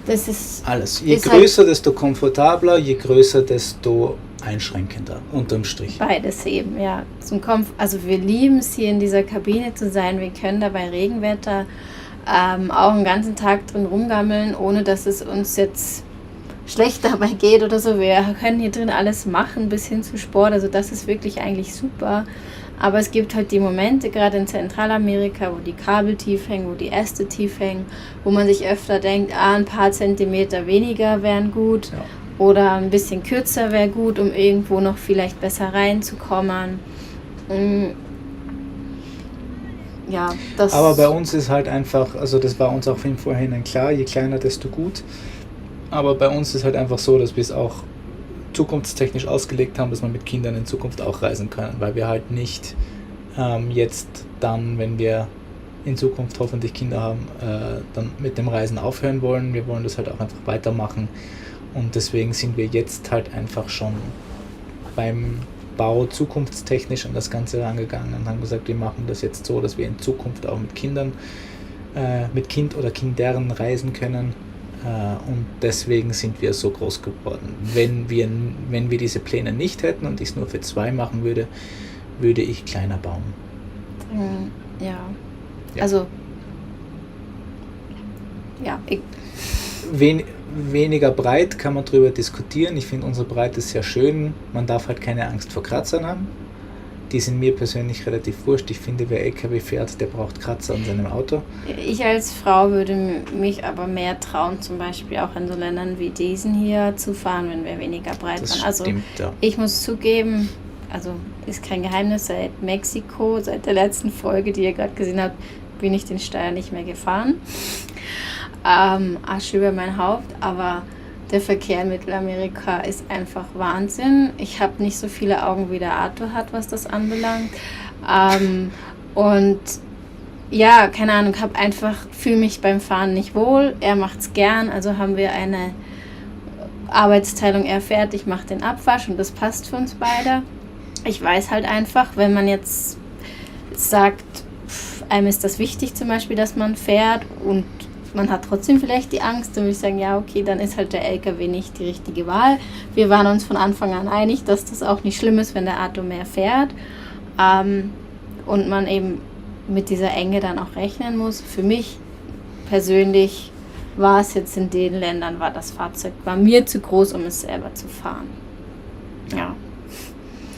das ist... Alles. Je größer, desto komfortabler, je größer, desto einschränkender, unterm Strich. Beides eben, ja. Also wir lieben es, hier in dieser Kabine zu sein. Wir können da bei Regenwetter auch einen ganzen Tag drin rumgammeln, ohne dass es uns jetzt schlecht dabei geht oder so. Wir können hier drin alles machen, bis hin zu Sport. Also das ist wirklich eigentlich super. Aber es gibt halt die Momente, gerade in Zentralamerika, wo die Kabel tief hängen, wo die Äste tief hängen, wo man sich öfter denkt, ein paar Zentimeter weniger wären gut. Ja. Oder ein bisschen kürzer wäre gut, um irgendwo noch vielleicht besser reinzukommen. Ja, aber bei uns ist halt einfach, also das war uns auch im Vorhinein klar, je kleiner, desto gut. Aber bei uns ist halt einfach so, dass wir es auch zukunftstechnisch ausgelegt haben, dass wir mit Kindern in Zukunft auch reisen können, weil wir halt nicht jetzt dann, wenn wir in Zukunft hoffentlich Kinder haben, dann mit dem Reisen aufhören wollen. Wir wollen das halt auch einfach weitermachen und deswegen sind wir jetzt halt einfach schon beim Bau zukunftstechnisch an das Ganze rangegangen und haben gesagt, wir machen das jetzt so, dass wir in Zukunft auch mit Kindern, mit Kind oder Kindern reisen können und deswegen sind wir so groß geworden. Wenn wir diese Pläne nicht hätten und ich es nur für 2 machen würde, würde ich kleiner bauen. Ja. Also, ja. Weniger breit kann man darüber diskutieren. Ich finde unsere Breite sehr schön. Man darf halt keine Angst vor Kratzern haben. Die sind mir persönlich relativ wurscht. Ich finde, wer LKW fährt, der braucht Kratzer an seinem Auto. Ich als Frau würde mich aber mehr trauen, zum Beispiel auch in so Ländern wie diesen hier zu fahren, wenn wir weniger breit Das waren. Also stimmt, ja. ich muss zugeben, also ist kein Geheimnis, seit Mexiko, seit der letzten Folge, die ihr gerade gesehen habt, bin ich den Steier nicht mehr gefahren. Asche über mein Haupt, aber der Verkehr in Mittelamerika ist einfach Wahnsinn. Ich habe nicht so viele Augen wie der Arthur hat, was das anbelangt. Und ja, keine Ahnung, fühle mich beim Fahren nicht wohl. Er macht es gern, also haben wir eine Arbeitsteilung. Er fährt, ich mache den Abwasch und das passt für uns beide. Ich weiß halt einfach, wenn man jetzt sagt, einem ist das wichtig zum Beispiel, dass man fährt und man hat trotzdem vielleicht die Angst, dann würde ich sagen, ja okay, dann ist halt der LKW nicht die richtige Wahl. Wir waren uns von Anfang an einig, dass das auch nicht schlimm ist, wenn der Arthur mehr fährt und man eben mit dieser Enge dann auch rechnen muss. Für mich persönlich war es jetzt in den Ländern, das Fahrzeug war mir zu groß, um es selber zu fahren. Ja.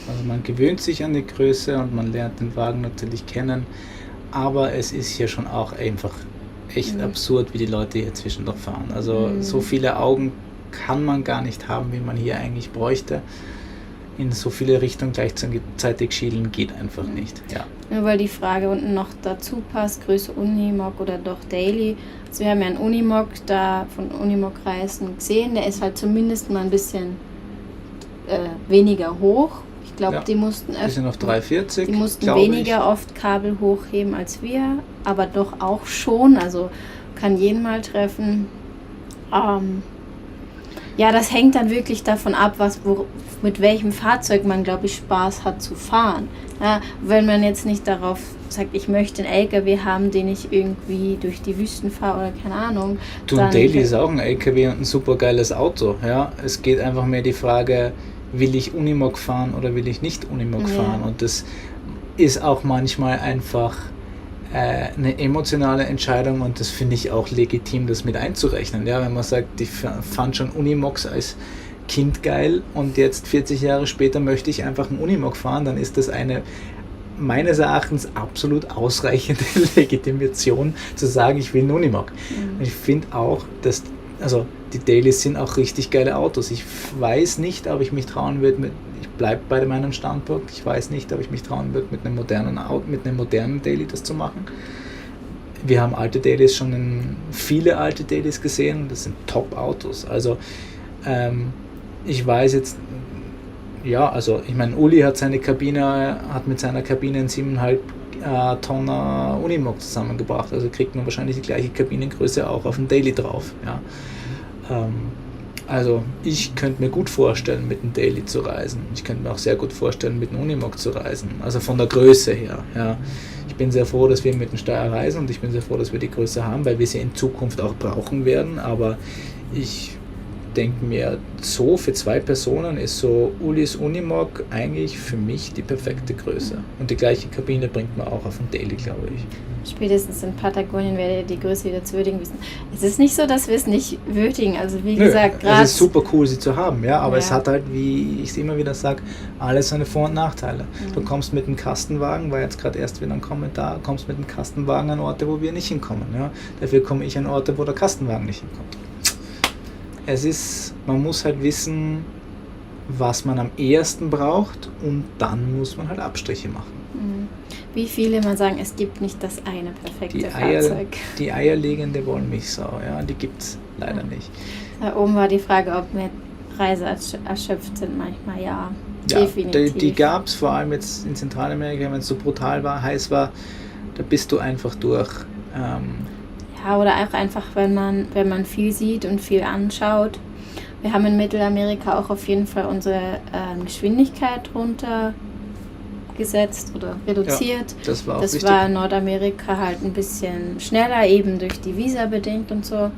Also man gewöhnt sich an die Größe und man lernt den Wagen natürlich kennen, aber es ist hier schon auch einfach echt absurd, wie die Leute hier zwischendurch fahren. Also so viele Augen kann man gar nicht haben, wie man hier eigentlich bräuchte. In so viele Richtungen gleichzeitig schielen geht einfach nicht. Ja. Nur weil die Frage unten noch dazu passt, Größe Unimog oder doch Daily. Also wir haben ja einen Unimog da von Unimog Reisen gesehen, der ist halt zumindest mal ein bisschen weniger hoch. Ich glaube, die mussten sind auf 340. Die mussten weniger oft Kabel hochheben als wir, aber doch auch schon. Also kann jeden mal treffen. Ja, das hängt dann wirklich davon ab, mit welchem Fahrzeug man, glaube ich, Spaß hat zu fahren. Ja, wenn man jetzt nicht darauf sagt, ich möchte einen LKW haben, den ich irgendwie durch die Wüsten fahre oder keine Ahnung. Ein Daily ist auch ein LKW und ein super geiles Auto. Ja? Es geht einfach mehr die Frage, will ich Unimog fahren oder will ich nicht Unimog fahren? Und das ist auch manchmal einfach eine emotionale Entscheidung und das finde ich auch legitim, das mit einzurechnen. Ja, wenn man sagt, ich fand schon Unimogs als Kind geil und jetzt 40 Jahre später möchte ich einfach einen Unimog fahren, dann ist das eine meines Erachtens absolut ausreichende Legitimation zu sagen, ich will einen Unimog. Und ich finde auch, dass die Dailies sind auch richtig geile Autos. Ich weiß nicht, ob ich mich trauen würde, ich bleibe bei meinem Standpunkt, ich weiß nicht, ob ich mich trauen würde, mit einem modernen Daily das zu machen. Wir haben alte Dailies viele alte Dailies gesehen und das sind Top-Autos. Also ich weiß jetzt, ich meine, Uli hat mit seiner Kabine einen 7,5 Tonner Unimog zusammengebracht, also kriegt man wahrscheinlich die gleiche Kabinengröße auch auf dem Daily drauf. Ja. Also ich könnte mir gut vorstellen, mit einem Daily zu reisen. Ich könnte mir auch sehr gut vorstellen, mit einem Unimog zu reisen, also von der Größe her. Ja. Ich bin sehr froh, dass wir mit dem Steyr reisen und ich bin sehr froh, dass wir die Größe haben, weil wir sie in Zukunft auch brauchen werden, aber ich denke mir, so für 2 Personen ist so Ulis Unimog eigentlich für mich die perfekte Größe. Und die gleiche Kabine bringt man auch auf dem Daily, glaube ich. Spätestens in Patagonien werdet ihr die Größe wieder zu würdigen wissen. Es ist nicht so, dass wir es nicht würdigen. Also wie gesagt, gerade... Es ist super cool, sie zu haben, ja, aber es hat halt, wie ich es immer wieder sage, alles seine Vor- und Nachteile. Du kommst mit einem Kastenwagen, war jetzt gerade erst wieder ein Kommentar, kommst mit einem Kastenwagen an Orte, wo wir nicht hinkommen. Ja? Dafür komme ich an Orte, wo der Kastenwagen nicht hinkommt. Man muss halt wissen, was man am ehesten braucht und dann muss man halt Abstriche machen. Wie viele mal sagen, es gibt nicht das eine perfekte Fahrzeug. Die eierlegende Wollmilchsau, ja, die gibt es leider nicht. Da oben war die Frage, ob wir Reise erschöpft sind, manchmal ja. Definitiv. Die gab es vor allem jetzt in Zentralamerika, wenn es so brutal war, heiß war, Da bist du einfach durch. Ja, oder auch einfach, wenn man viel sieht und viel anschaut. Wir haben in Mittelamerika auch auf jeden Fall unsere Geschwindigkeit runtergesetzt oder reduziert. Ja, das war auch wichtig. Das war in Nordamerika halt ein bisschen schneller, eben durch die Visa bedingt und so.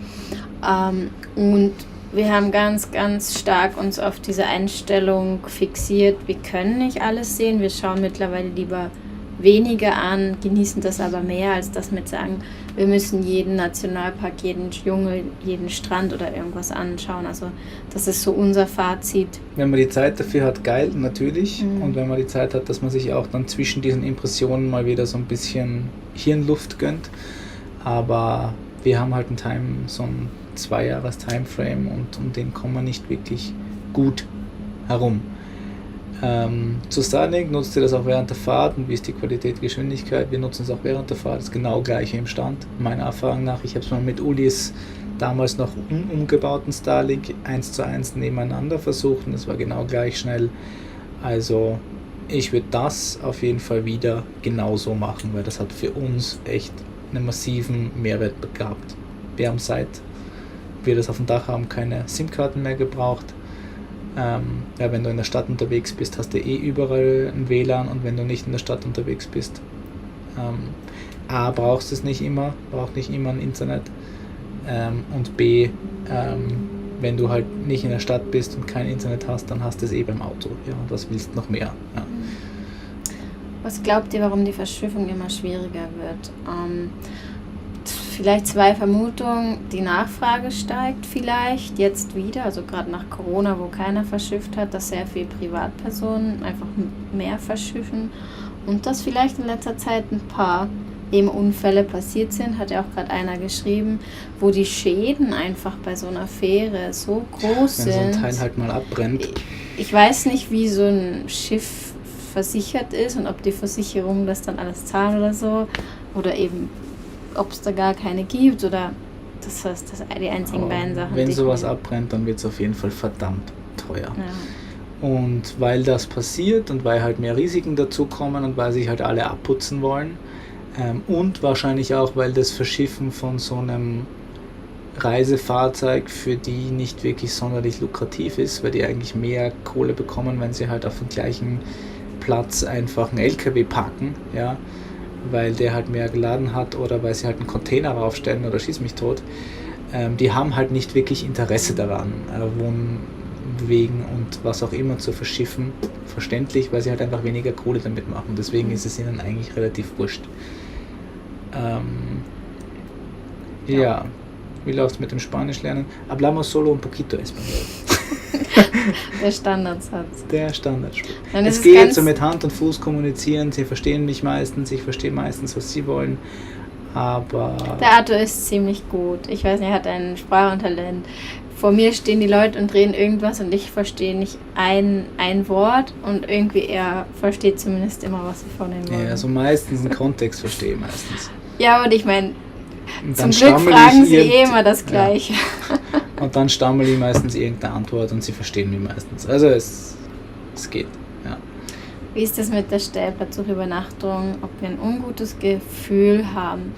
Und wir haben ganz, ganz stark uns auf diese Einstellung fixiert. Wir können nicht alles sehen. Wir schauen mittlerweile lieber weniger an, genießen das aber mehr, als das mit sagen, wir müssen jeden Nationalpark, jeden Dschungel, jeden Strand oder irgendwas anschauen. Also das ist so unser Fazit. Wenn man die Zeit dafür hat, geil, natürlich. Und wenn man die Zeit hat, dass man sich auch dann zwischen diesen Impressionen mal wieder so ein bisschen Hirnluft gönnt. Aber wir haben halt so ein 2-Jahres Timeframe und um den kommen wir nicht wirklich gut herum. Zu Starlink nutzt ihr das auch während der Fahrt und wie ist die Qualität, Geschwindigkeit? Wir nutzen es auch während der Fahrt, das genau gleiche im Stand. Meiner Erfahrung nach, ich habe es mal mit Ulis damals noch umgebauten Starlink 1:1 nebeneinander versucht und es war genau gleich schnell. Also ich würde das auf jeden Fall wieder genauso machen, weil das hat für uns echt einen massiven Mehrwert gehabt. Wir haben seit wir das auf dem Dach haben keine SIM-Karten mehr gebraucht. Wenn du in der Stadt unterwegs bist, hast du überall ein WLAN und wenn du nicht in der Stadt unterwegs bist, A, brauchst du es nicht immer, braucht nicht immer ein Internet und B, wenn du halt nicht in der Stadt bist und kein Internet hast, dann hast du es beim Auto. Ja, was willst du noch mehr? Ja. Was glaubt ihr, warum die Verschiffung immer schwieriger wird? Vielleicht 2 Vermutungen. Die Nachfrage steigt vielleicht jetzt wieder, also gerade nach Corona, wo keiner verschifft hat, dass sehr viele Privatpersonen einfach mehr verschiffen und dass vielleicht in letzter Zeit ein paar eben Unfälle passiert sind, hat ja auch gerade einer geschrieben, wo die Schäden einfach bei so einer Fähre so groß sind. Wenn so ein Teil halt mal abbrennt. Ich weiß nicht, wie so ein Schiff versichert ist und ob die Versicherungen das dann alles zahlen oder so oder eben ob es da gar keine gibt oder das heißt, das sind die einzigen beiden Sachen. Wenn sowas abbrennt, dann wird es auf jeden Fall verdammt teuer. Ja. Und weil das passiert und weil halt mehr Risiken dazukommen und weil sich halt alle abputzen wollen und wahrscheinlich auch, weil das Verschiffen von so einem Reisefahrzeug für die nicht wirklich sonderlich lukrativ ist, weil die eigentlich mehr Kohle bekommen, wenn sie halt auf dem gleichen Platz einfach einen LKW parken, ja, weil der halt mehr geladen hat oder weil sie halt einen Container raufstellen oder schieß mich tot. Die haben halt nicht wirklich Interesse daran, Wohnwegen und was auch immer zu verschiffen. Verständlich, weil sie halt einfach weniger Kohle damit machen. Deswegen ist es ihnen eigentlich relativ wurscht. Ja, wie läuft es mit dem Spanisch lernen? Hablamos solo un poquito español. Der Standardsatz. Der Standardspruch. Es geht so mit Hand und Fuß kommunizieren, sie verstehen mich meistens, ich verstehe meistens, was sie wollen, aber... Der Arthur ist ziemlich gut. Ich weiß nicht, er hat ein Sprachtalent. Vor mir stehen die Leute und reden irgendwas und ich verstehe nicht ein Wort und irgendwie er versteht zumindest immer, was sie von ihm wollen. Ja, also meistens einen Kontext verstehe meistens. Ja, und ich meine, zum Glück fragen sie immer das Gleiche. Ja. Und dann stammel ich meistens irgendeine Antwort und sie verstehen mich meistens. Also es geht, ja. Wie ist das mit der Stellplatzübernachtung? Ob wir ein ungutes Gefühl haben?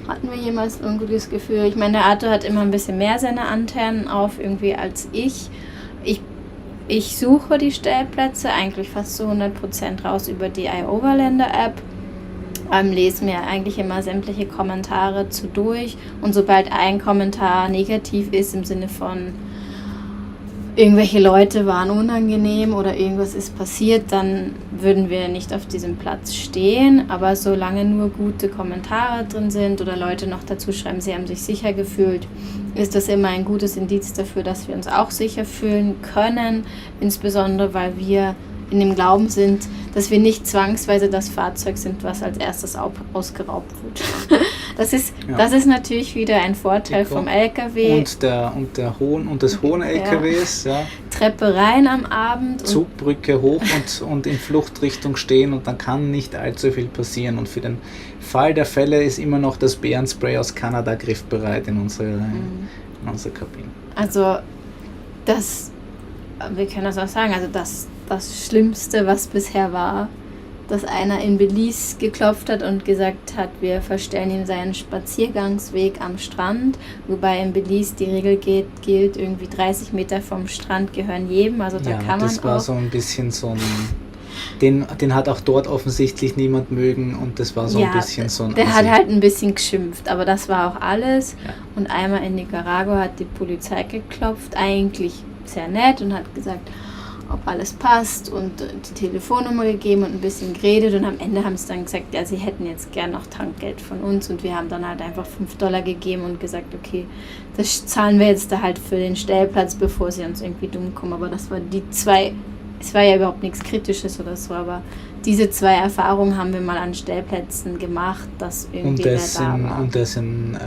Hatten wir jemals ein ungutes Gefühl? Ich meine, der Arthur hat immer ein bisschen mehr seine Antennen auf irgendwie als ich. Ich suche die Stellplätze eigentlich fast zu 100% raus über die iOverlander-App. Lese mir eigentlich immer sämtliche Kommentare durch und sobald ein Kommentar negativ ist im Sinne von irgendwelche Leute waren unangenehm oder irgendwas ist passiert, dann würden wir nicht auf diesem Platz stehen, aber solange nur gute Kommentare drin sind oder Leute noch dazu schreiben, sie haben sich sicher gefühlt, ist das immer ein gutes Indiz dafür, dass wir uns auch sicher fühlen können, insbesondere weil wir in dem Glauben sind, dass wir nicht zwangsweise das Fahrzeug sind, was als erstes ausgeraubt wird. Das ist natürlich wieder ein Vorteil vom LKW. Und des hohen LKWs. Ja. Treppe rein am Abend. Zugbrücke hoch und in Fluchtrichtung stehen und dann kann nicht allzu viel passieren. Und für den Fall der Fälle ist immer noch das Bärenspray aus Kanada griffbereit in unserer Kabine. Also wir können das auch sagen, also das Schlimmste, was bisher war, dass einer in Belize geklopft hat und gesagt hat, wir verstellen ihm seinen Spaziergangsweg am Strand, wobei in Belize die Regel gilt, irgendwie 30 Meter vom Strand gehören jedem, also da kann man das war auch... so ein bisschen so ein... Den hat auch dort offensichtlich niemand mögen und das war so ein bisschen so ein... Der hat halt ein bisschen geschimpft, aber das war auch alles. Ja. Und einmal in Nicaragua hat die Polizei geklopft, eigentlich sehr nett, und hat gesagt, ob alles passt und die Telefonnummer gegeben und ein bisschen geredet, und am Ende haben sie dann gesagt, ja, sie hätten jetzt gern noch Tankgeld von uns, und wir haben dann halt einfach $5 gegeben und gesagt, okay, das zahlen wir jetzt da halt für den Stellplatz, bevor sie uns irgendwie dumm kommen. Aber das war es war ja überhaupt nichts Kritisches oder so, aber diese 2 Erfahrungen haben wir mal an Stellplätzen gemacht, dass irgendwie wer da war. Und das in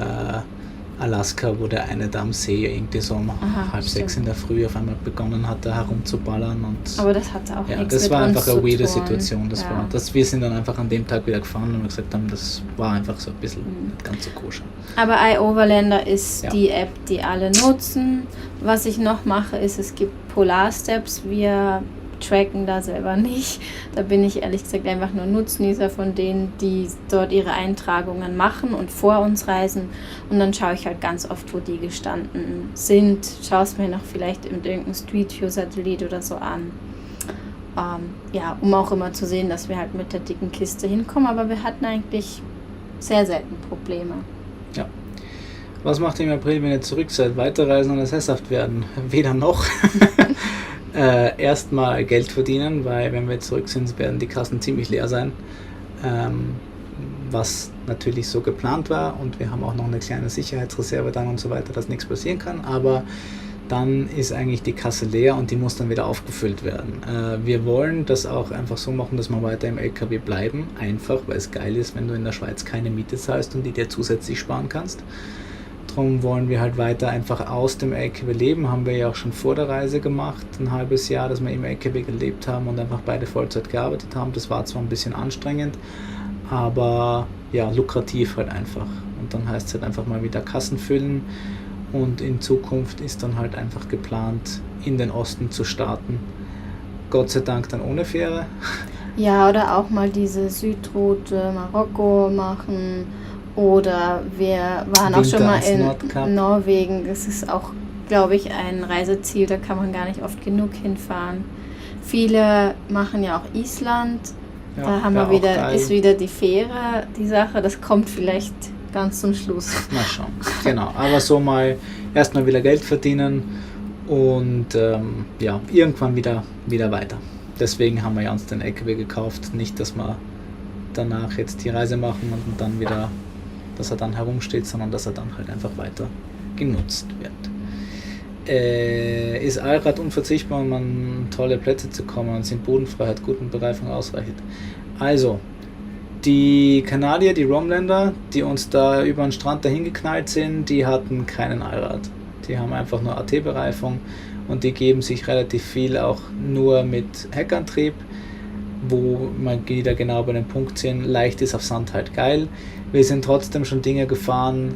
Alaska, wo der eine da am See irgendwie so um 5:30 in der Früh auf einmal begonnen hat, da herumzuballern. Und aber das hatte auch nichts das mit war uns einfach eine zu weirde tun. Situation. Wir sind dann einfach an dem Tag wieder gefahren und gesagt haben, das war einfach so ein bisschen nicht ganz so koscher. Aber iOverlander ist die App, die alle nutzen. Was ich noch mache, ist, es gibt Polar-Steps. Wir tracken da selber nicht. Da bin ich ehrlich gesagt einfach nur Nutznießer von denen, die dort ihre Eintragungen machen und vor uns reisen. Und dann schaue ich halt ganz oft, wo die gestanden sind. Schaue es mir noch vielleicht in irgendeinem Street View Satellit oder so an. Um auch immer zu sehen, dass wir halt mit der dicken Kiste hinkommen. Aber wir hatten eigentlich sehr selten Probleme. Ja. Was macht ihr im April, wenn ihr zurück seid? Weiterreisen oder sesshaft werden? Weder noch. Erstmal Geld verdienen, weil wenn wir zurück sind, werden die Kassen ziemlich leer sein. Was natürlich so geplant war, und wir haben auch noch eine kleine Sicherheitsreserve dann und so weiter, dass nichts passieren kann, aber dann ist eigentlich die Kasse leer und die muss dann wieder aufgefüllt werden. Wir wollen das auch einfach so machen, dass wir weiter im LKW bleiben, einfach, weil es geil ist, wenn du in der Schweiz keine Miete zahlst und die dir zusätzlich sparen kannst. Darum wollen wir halt weiter einfach aus dem LKW leben, haben wir ja auch schon vor der Reise gemacht, ein halbes Jahr, dass wir im LKW gelebt haben und einfach beide Vollzeit gearbeitet haben. Das war zwar ein bisschen anstrengend, aber ja, lukrativ halt einfach. Und dann heißt es halt einfach mal wieder Kassen füllen, und in Zukunft ist dann halt einfach geplant, in den Osten zu starten. Gott sei Dank dann ohne Fähre. Ja, oder auch mal diese Südroute Marokko machen. Oder wir waren auch schon mal in Norwegen. Das ist auch, glaube ich, ein Reiseziel, da kann man gar nicht oft genug hinfahren. Viele machen ja auch Island. Ja, da haben wir ist wieder die Fähre, die Sache. Das kommt vielleicht ganz zum Schluss. Mal schauen. Genau, aber so mal erstmal wieder Geld verdienen und irgendwann wieder weiter. Deswegen haben wir ja uns den LKW gekauft. Nicht, dass wir danach jetzt die Reise machen und dann wieder, dass er dann herumsteht, sondern dass er dann halt einfach weiter genutzt wird. Ist Allrad unverzichtbar, um an tolle Plätze zu kommen, und sind Bodenfreiheit, guten Bereifung ausreichend? Also, die Kanadier, die Romländer, die uns da über den Strand dahin geknallt sind, die hatten keinen Allrad. Die haben einfach nur AT-Bereifung, und die geben sich relativ viel auch nur mit Heckantrieb, wo man wieder genau bei dem Punkt sind, leicht ist auf Sand halt geil. Wir sind trotzdem schon Dinge gefahren,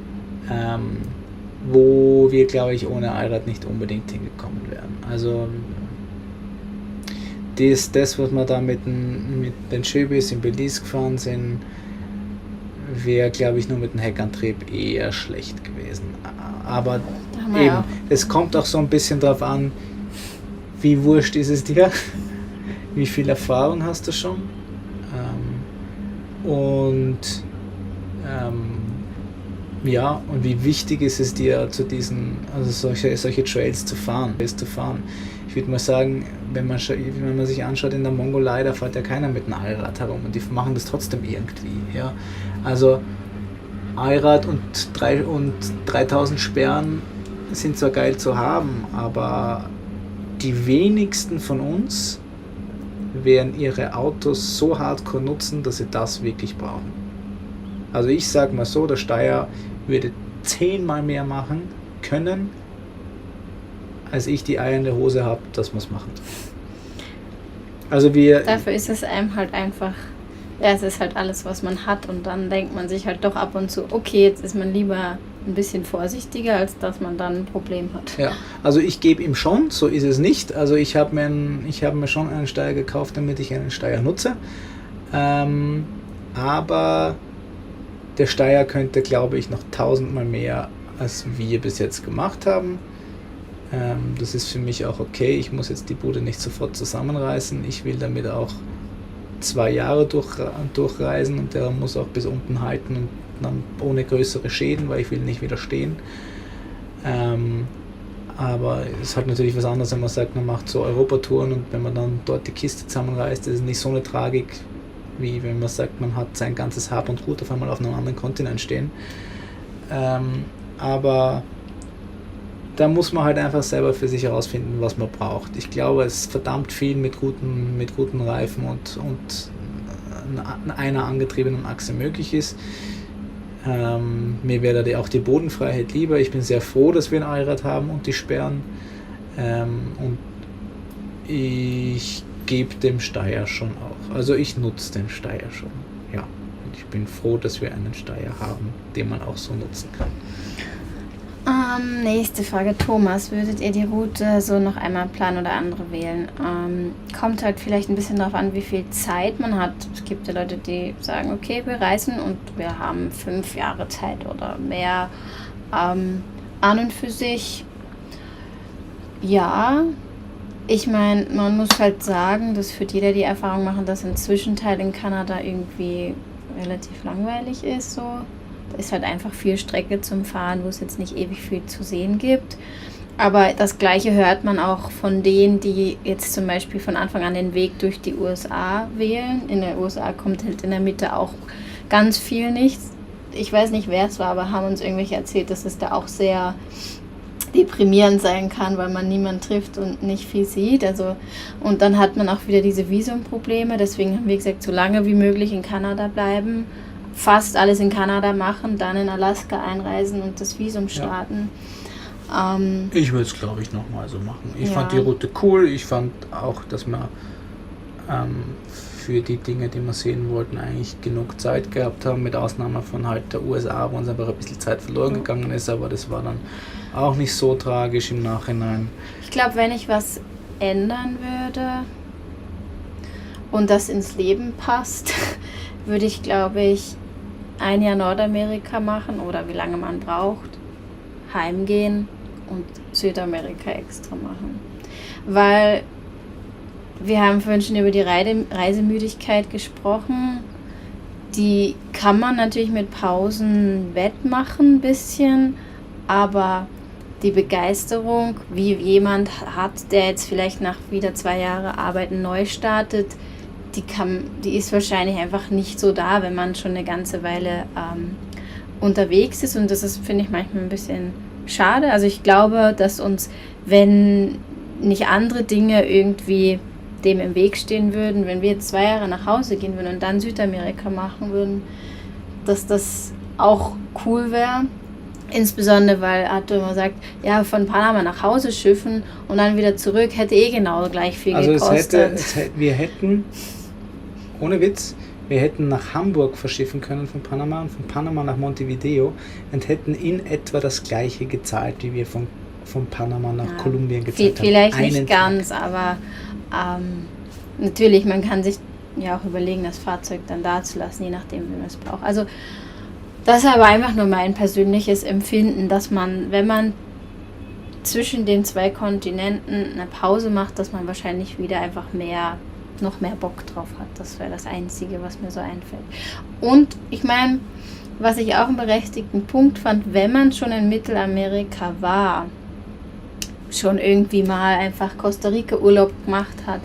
wo wir, glaube ich, ohne Allrad nicht unbedingt hingekommen wären. Also das, was wir da mit den Schöbis in Belize gefahren sind, wäre, glaube ich, nur mit dem Heckantrieb eher schlecht gewesen. Aber eben, es kommt auch so ein bisschen drauf an, wie wurscht ist es dir, wie viel Erfahrung hast du schon, und wie wichtig ist es dir, zu diesen, also solche Trails zu fahren. Ich würde mal sagen, wenn man sich anschaut, in der Mongolei, da fährt ja keiner mit einem Allrad herum, und die machen das trotzdem irgendwie. Ja? Also Allrad und 3000 Sperren sind zwar geil zu haben, aber die wenigsten von uns werden ihre Autos so hardcore nutzen, dass sie das wirklich brauchen. Also ich sag mal so, der Steyr würde 10-mal mehr machen können, als ich die Eier in der Hose habe, dass wir es machen. Also dafür ist es einem halt einfach, es ist halt alles, was man hat, und dann denkt man sich halt doch ab und zu, okay, jetzt ist man lieber ein bisschen vorsichtiger, als dass man dann ein Problem hat. Ja, also ich gebe ihm schon, so ist es nicht. Also ich habe mir schon einen Steyr gekauft, damit ich einen Steyr nutze. Aber der Steier könnte, glaube ich, noch 1000-mal mehr, als wir bis jetzt gemacht haben. Das ist für mich auch okay. Ich muss jetzt die Bude nicht sofort zusammenreißen. Ich will damit auch 2 Jahre durchreisen und der muss auch bis unten halten und dann ohne größere Schäden, weil ich will nicht wieder stehen. Aber es ist halt natürlich was anderes, wenn man sagt, man macht so Europatouren und wenn man dann dort die Kiste zusammenreißt, ist es nicht so eine Tragik, wie wenn man sagt, man hat sein ganzes Hab und Gut auf einmal auf einem anderen Kontinent stehen. Aber da muss man halt einfach selber für sich herausfinden, was man braucht. Ich glaube, es ist verdammt viel mit guten Reifen und einer angetriebenen Achse möglich ist. Mir wäre da auch die Bodenfreiheit lieber. Ich bin sehr froh, dass wir ein Allrad haben und die Sperren. Und ich gebe dem Steier schon auch. Also ich nutze den Steier schon. Ja. Und ich bin froh, dass wir einen Steier haben, den man auch so nutzen kann. Nächste Frage. Thomas, würdet ihr die Route so noch einmal planen oder andere wählen? Kommt halt vielleicht ein bisschen darauf an, wie viel Zeit man hat. Es gibt ja Leute, die sagen, okay, wir reisen und wir haben 5 Jahre Zeit oder mehr. An und für sich, ja. Ich meine, man muss halt sagen, dass für die, die Erfahrung machen, dass ein Zwischenteil in Kanada irgendwie relativ langweilig ist, so. Da ist halt einfach viel Strecke zum Fahren, wo es jetzt nicht ewig viel zu sehen gibt. Aber das Gleiche hört man auch von denen, die jetzt zum Beispiel von Anfang an den Weg durch die USA wählen. In den USA kommt halt in der Mitte auch ganz viel nichts. Ich weiß nicht, wer es war, aber haben uns irgendwelche erzählt, dass es da auch sehr deprimierend sein kann, weil man niemanden trifft und nicht viel sieht. Also, und dann hat man auch wieder diese Visumprobleme. Deswegen haben wir gesagt, so lange wie möglich in Kanada bleiben. Fast alles in Kanada machen, dann in Alaska einreisen und das Visum starten. Ja. Ich würde es, glaube ich, nochmal so machen. Ich fand die Route cool. Ich fand auch, dass wir für die Dinge, die wir sehen wollten, eigentlich genug Zeit gehabt haben, mit Ausnahme von halt der USA, wo uns einfach ein bisschen Zeit verloren gegangen ist, aber das war dann auch nicht so tragisch im Nachhinein. Ich glaube, wenn ich was ändern würde und das ins Leben passt, würde ich, glaube ich, 1 Jahr Nordamerika machen oder wie lange man braucht, heimgehen und Südamerika extra machen. Weil wir haben vorhin schon über die Reisemüdigkeit gesprochen. Die kann man natürlich mit Pausen wettmachen ein bisschen, aber die Begeisterung, wie jemand hat, der jetzt vielleicht nach wieder 2 Jahre Arbeiten neu startet, die ist wahrscheinlich einfach nicht so da, wenn man schon eine ganze Weile unterwegs ist. Und das ist, finde ich, manchmal ein bisschen schade. Also ich glaube, dass uns, wenn nicht andere Dinge irgendwie dem im Weg stehen würden, wenn wir jetzt 2 Jahre nach Hause gehen würden und dann Südamerika machen würden, dass das auch cool wäre. Insbesondere, weil Arthur immer sagt, ja, von Panama nach Hause schiffen und dann wieder zurück, hätte genau gleich viel gekostet. Wir hätten, ohne Witz, wir hätten nach Hamburg verschiffen können von Panama und von Panama nach Montevideo und hätten in etwa das gleiche gezahlt, wie wir von Panama nach Kolumbien gezahlt haben. Vielleicht nicht ganz, aber natürlich, man kann sich ja auch überlegen, das Fahrzeug dann da zu lassen, je nachdem, wie man es braucht. Also das ist aber einfach nur mein persönliches Empfinden, dass man, wenn man zwischen den 2 Kontinenten eine Pause macht, dass man wahrscheinlich wieder einfach noch mehr Bock drauf hat. Das wäre das Einzige, was mir so einfällt. Und ich meine, was ich auch einen berechtigten Punkt fand, wenn man schon in Mittelamerika war, schon irgendwie mal einfach Costa Rica Urlaub gemacht hat,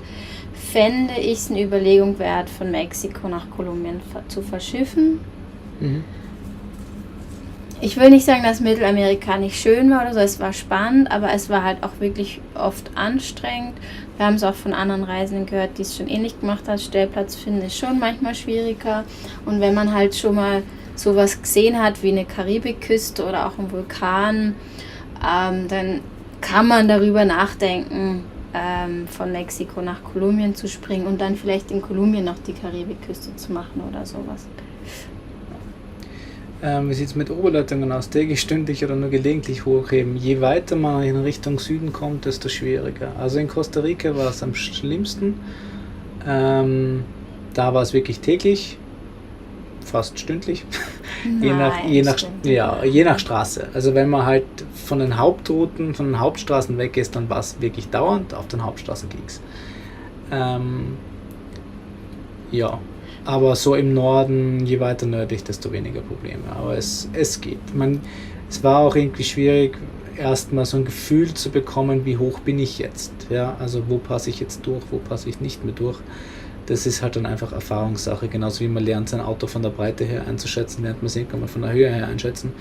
fände ich es eine Überlegung wert, von Mexiko nach Kolumbien zu verschiffen. Mhm. Ich will nicht sagen, dass Mittelamerika nicht schön war oder so, es war spannend, aber es war halt auch wirklich oft anstrengend. Wir haben es auch von anderen Reisenden gehört, die es schon ähnlich gemacht haben. Stellplatz finden ist schon manchmal schwieriger. Und wenn man halt schon mal sowas gesehen hat wie eine Karibikküste oder auch einen Vulkan, dann kann man darüber nachdenken, von Mexiko nach Kolumbien zu springen und dann vielleicht in Kolumbien noch die Karibikküste zu machen oder sowas. Wie sieht es mit Oberleitungen aus? Täglich, stündlich oder nur gelegentlich hochheben? Je weiter man in Richtung Süden kommt, desto schwieriger. Also in Costa Rica war es am schlimmsten. Da war es wirklich täglich, fast stündlich, Nein, je nach stimmt. Straße. Also wenn man halt von den Hauptrouten, von den Hauptstraßen weg ist, dann war es wirklich dauernd, auf den Hauptstraßen ging es. Ja, aber so im Norden, je weiter nördlich, desto weniger Probleme. Aber es geht. Es war auch irgendwie schwierig, erstmal so ein Gefühl zu bekommen, wie hoch bin ich jetzt. Ja, also wo passe ich jetzt durch, wo passe ich nicht mehr durch. Das ist halt dann einfach Erfahrungssache, genauso wie man lernt, sein Auto von der Breite her einzuschätzen, lernt man es irgendwann mal von der Höhe her einschätzen.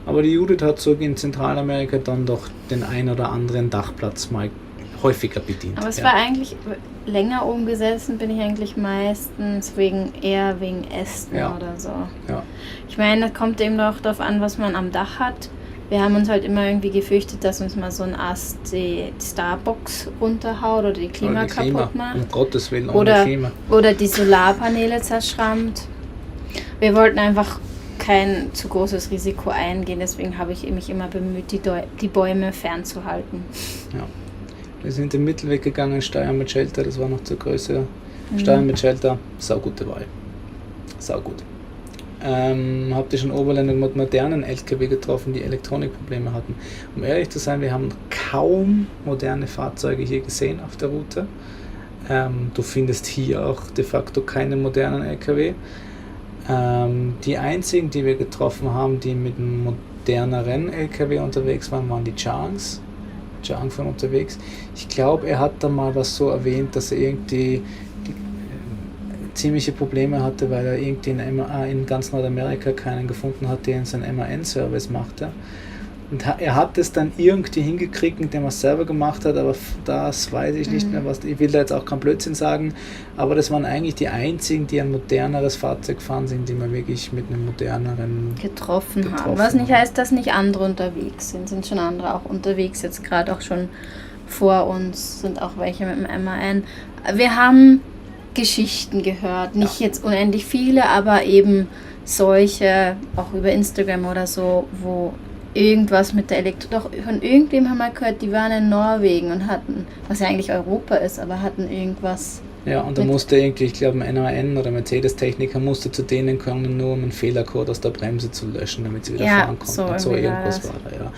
Aber die Judith hat so in Zentralamerika dann doch den ein oder anderen Dachplatz mal häufiger bedient. Aber es ja. war eigentlich länger oben gesessen, bin ich eigentlich meistens eher wegen Ästen Ja. oder so. Ja. Ich meine, es kommt eben auch darauf an, was man am Dach hat. Wir haben uns halt immer irgendwie gefürchtet, dass uns mal so ein Ast die Starbox runterhaut oder die Klima Oder die Klima, kaputt macht. um Gottes Willen, ohne Klima. Oder die Solarpaneele zerschrammt. Wir wollten einfach kein zu großes Risiko eingehen, deswegen habe ich mich immer bemüht, die Bäume fernzuhalten. Ja. Wir sind den Mittelweg gegangen, Steyr mit Shelter, das war noch zur Größe. Steyr mit Shelter, saugute Wahl. Saugut. Habt ihr schon Oberländer mit modernen LKW getroffen, die Elektronikprobleme hatten? Um ehrlich zu sein, wir haben kaum moderne Fahrzeuge hier gesehen auf der Route. Du findest hier auch de facto keine modernen LKW. Die einzigen, die wir getroffen haben, die mit einem moderneren LKW unterwegs waren, waren die Changs. Chang von unterwegs. Ich glaube, er hat da mal was so erwähnt, dass er irgendwie ziemliche Probleme hatte, weil er irgendwie in ganz Nordamerika keinen gefunden hat, der seinen MAN-Service machte. Und er hat es dann irgendwie hingekriegt, indem er es selber gemacht hat, aber das weiß ich nicht mehr, was. Ich will da jetzt auch kein Blödsinn sagen, aber das waren eigentlich die einzigen, die ein moderneres Fahrzeug fahren sind, die man wirklich mit einem moderneren getroffen haben. Was nicht heißt, dass nicht andere unterwegs sind schon andere auch unterwegs, jetzt gerade auch schon vor uns sind auch welche mit dem MAN. Wir haben Geschichten gehört, nicht jetzt unendlich viele, aber eben solche, auch über Instagram oder so, wo irgendwas mit der doch von irgendwem haben wir gehört, die waren in Norwegen und hatten, was ja eigentlich Europa ist, aber hatten irgendwas. Ja, und da musste irgendwie, ich glaube, ein MAN oder Mercedes-Techniker musste zu denen kommen, nur um einen Fehlercode aus der Bremse zu löschen, damit sie wieder fahren konnten. So irgendwas war da, ja.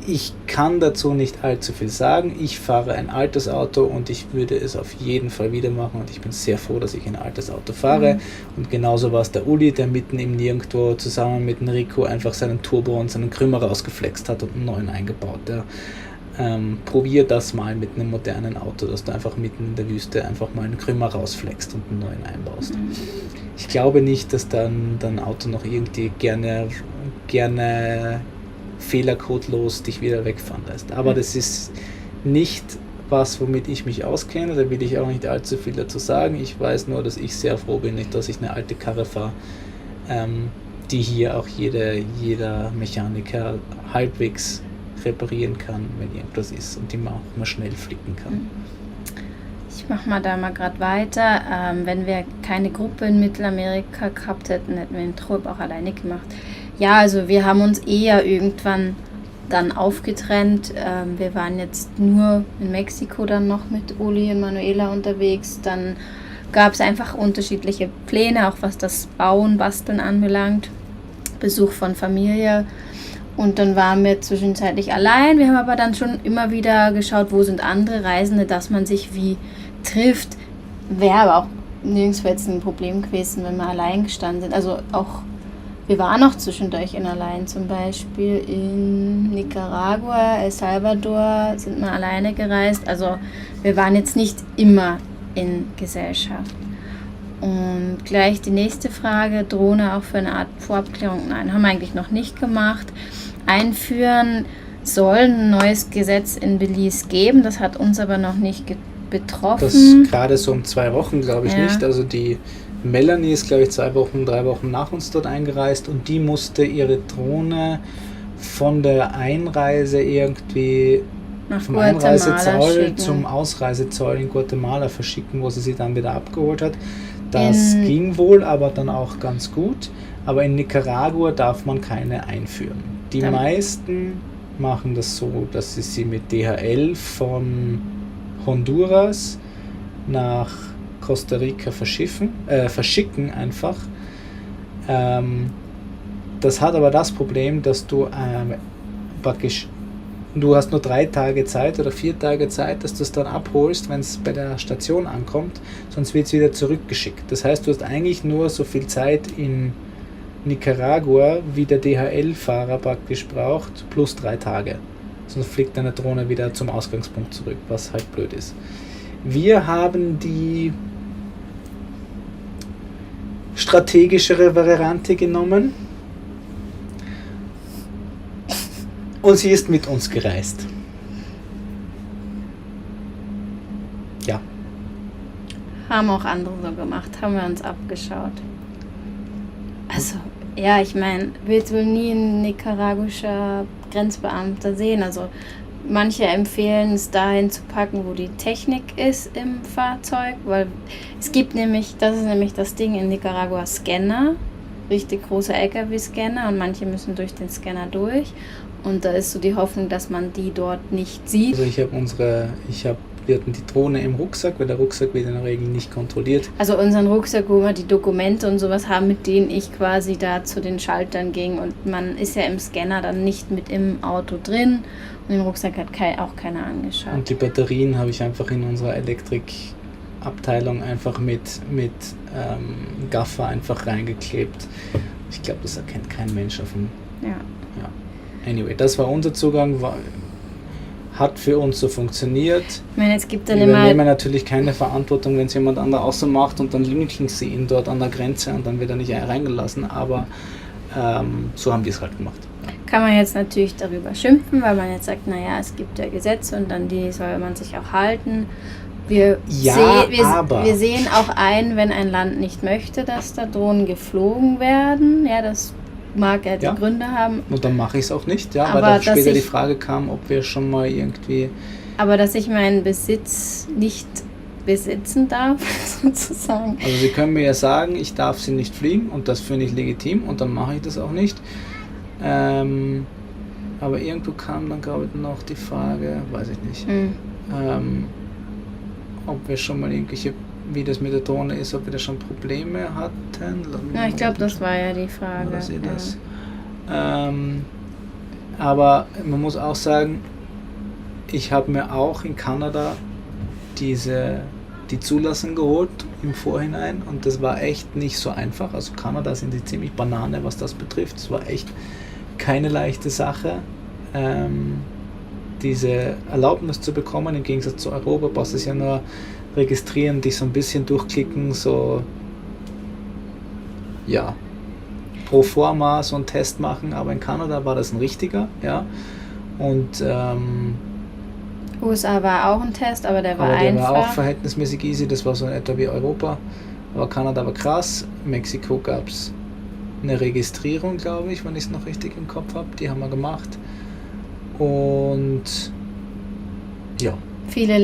Ich kann dazu nicht allzu viel sagen. Ich fahre ein altes Auto und ich würde es auf jeden Fall wieder machen und ich bin sehr froh, dass ich ein altes Auto fahre. Und genauso war es der Uli, der mitten im Nirgendwo zusammen mit dem Rico einfach seinen Turbo und seinen Krümmer rausgeflext hat und einen neuen eingebaut. Ja. Probier das mal mit einem modernen Auto, dass du einfach mitten in der Wüste einfach mal einen Krümmer rausflext und einen neuen einbaust. Ich glaube nicht, dass dann dein Auto noch irgendwie gerne fehlercodelos dich wieder wegfahren lässt. Aber das ist nicht was, womit ich mich auskenne, da will ich auch nicht allzu viel dazu sagen. Ich weiß nur, dass ich sehr froh bin, dass ich eine alte Karre fahre, die hier auch jeder Mechaniker halbwegs reparieren kann, wenn irgendwas ist und die man auch mal schnell flicken kann. Ich mache mal gerade weiter. Wenn wir keine Gruppe in Mittelamerika gehabt hätten, hätten wir den Trip auch alleine gemacht. Ja, also wir haben uns eher irgendwann dann aufgetrennt. Wir waren jetzt nur in Mexiko dann noch mit Uli und Manuela unterwegs. Dann gab es einfach unterschiedliche Pläne, auch was das Basteln anbelangt. Besuch von Familie. Und dann waren wir zwischenzeitlich allein. Wir haben aber dann schon immer wieder geschaut, wo sind andere Reisende, dass man sich wie trifft. Wäre aber auch nirgendwo jetzt ein Problem gewesen, wenn wir allein gestanden sind. Also auch, wir waren auch zwischendurch allein, zum Beispiel in Nicaragua, El Salvador sind wir alleine gereist. Also wir waren jetzt nicht immer in Gesellschaft. Und gleich die nächste Frage, Drohne auch für eine Art Vorabklärung? Nein, haben wir eigentlich noch nicht gemacht. Einführen soll ein neues Gesetz in Belize geben, das hat uns aber noch nicht betroffen. Das gerade so um 2 Wochen, glaube ich, nicht. Also die Melanie ist, glaube ich, 3 Wochen nach uns dort eingereist und die musste ihre Drohne von der Einreise irgendwie vom Einreisezoll zum Ausreisezoll in Guatemala verschicken, wo sie dann wieder abgeholt hat. Das ging wohl, aber dann auch ganz gut. Aber in Nicaragua darf man keine einführen. Die meisten machen das so, dass sie mit DHL von Honduras nach Costa Rica verschicken einfach. Das hat aber das Problem, dass du praktisch, du hast nur 3 Tage Zeit oder 4 Tage Zeit, dass du es dann abholst, wenn es bei der Station ankommt, sonst wird es wieder zurückgeschickt. Das heißt, du hast eigentlich nur so viel Zeit in Nicaragua, wie der DHL-Fahrer praktisch braucht, plus 3 Tage. Sonst fliegt deine Drohne wieder zum Ausgangspunkt zurück, was halt blöd ist. Wir haben die strategischere Variante genommen und sie ist mit uns gereist. Ja. Haben auch andere so gemacht, haben wir uns abgeschaut. Also, ja, ich meine, willst wohl nie ein nicaraguischer Grenzbeamter sehen. Also, manche empfehlen es dahin zu packen, wo die Technik ist im Fahrzeug, weil es gibt nämlich, das ist nämlich das Ding in Nicaragua, Scanner, richtig große LKW-Scanner und manche müssen durch den Scanner durch und da ist so die Hoffnung, dass man die dort nicht sieht. Also wir hatten die Drohne im Rucksack, weil der Rucksack wird in der Regel nicht kontrolliert. Also unseren Rucksack, wo wir die Dokumente und sowas haben, mit denen ich quasi da zu den Schaltern ging und man ist ja im Scanner dann nicht mit im Auto drin und den Rucksack hat auch keiner angeschaut. Und die Batterien habe ich einfach in unserer Elektrikabteilung einfach mit Gaffer einfach reingeklebt. Ich glaube, das erkennt kein Mensch auf dem... Ja. Anyway, das war unser Zugang, hat für uns so funktioniert. Ich meine, es gibt dann wir immer... übernehmen natürlich keine Verantwortung, wenn es jemand anderes auch so macht und dann linken sie ihn dort an der Grenze und dann wird er nicht reingelassen, aber so haben wir es halt gemacht. Kann man jetzt natürlich darüber schimpfen, weil man jetzt sagt, naja, es gibt ja Gesetze und an die soll man sich auch halten. Wir sehen auch ein, wenn ein Land nicht möchte, dass da Drohnen geflogen werden. Ja, das mag ja die Gründe haben. Und dann mache ich es auch nicht, ja, aber weil dann später die Frage kam, ob wir schon mal irgendwie... Aber dass ich meinen Besitz nicht besitzen darf, sozusagen. Also Sie können mir ja sagen, ich darf sie nicht fliegen und das finde ich legitim und dann mache ich das auch nicht. Aber irgendwo kam dann, glaube ich, noch die Frage, weiß ich nicht, ob wir schon mal irgendwelche, wie das mit der Drohne ist, ob wir da schon Probleme hatten. Ja, ich glaube, das war ja die Frage. Das. Aber man muss auch sagen, ich habe mir auch in Kanada die Zulassung geholt im Vorhinein und das war echt nicht so einfach. Also Kanada sind die ziemlich Banane, was das betrifft. Es war echt keine leichte Sache, diese Erlaubnis zu bekommen. Im Gegensatz zu Europa brauchst du es ja nur registrieren, dich so ein bisschen durchklicken, so ja, pro forma so einen Test machen, aber in Kanada war das ein richtiger, ja. Und USA war auch ein Test, aber der war einfach. Der war auch verhältnismäßig easy, das war so in etwa wie Europa. Aber Kanada war krass. Mexiko gab es eine Registrierung, glaube ich, wenn ich es noch richtig im Kopf habe. Die haben wir gemacht. Und ja. In vielen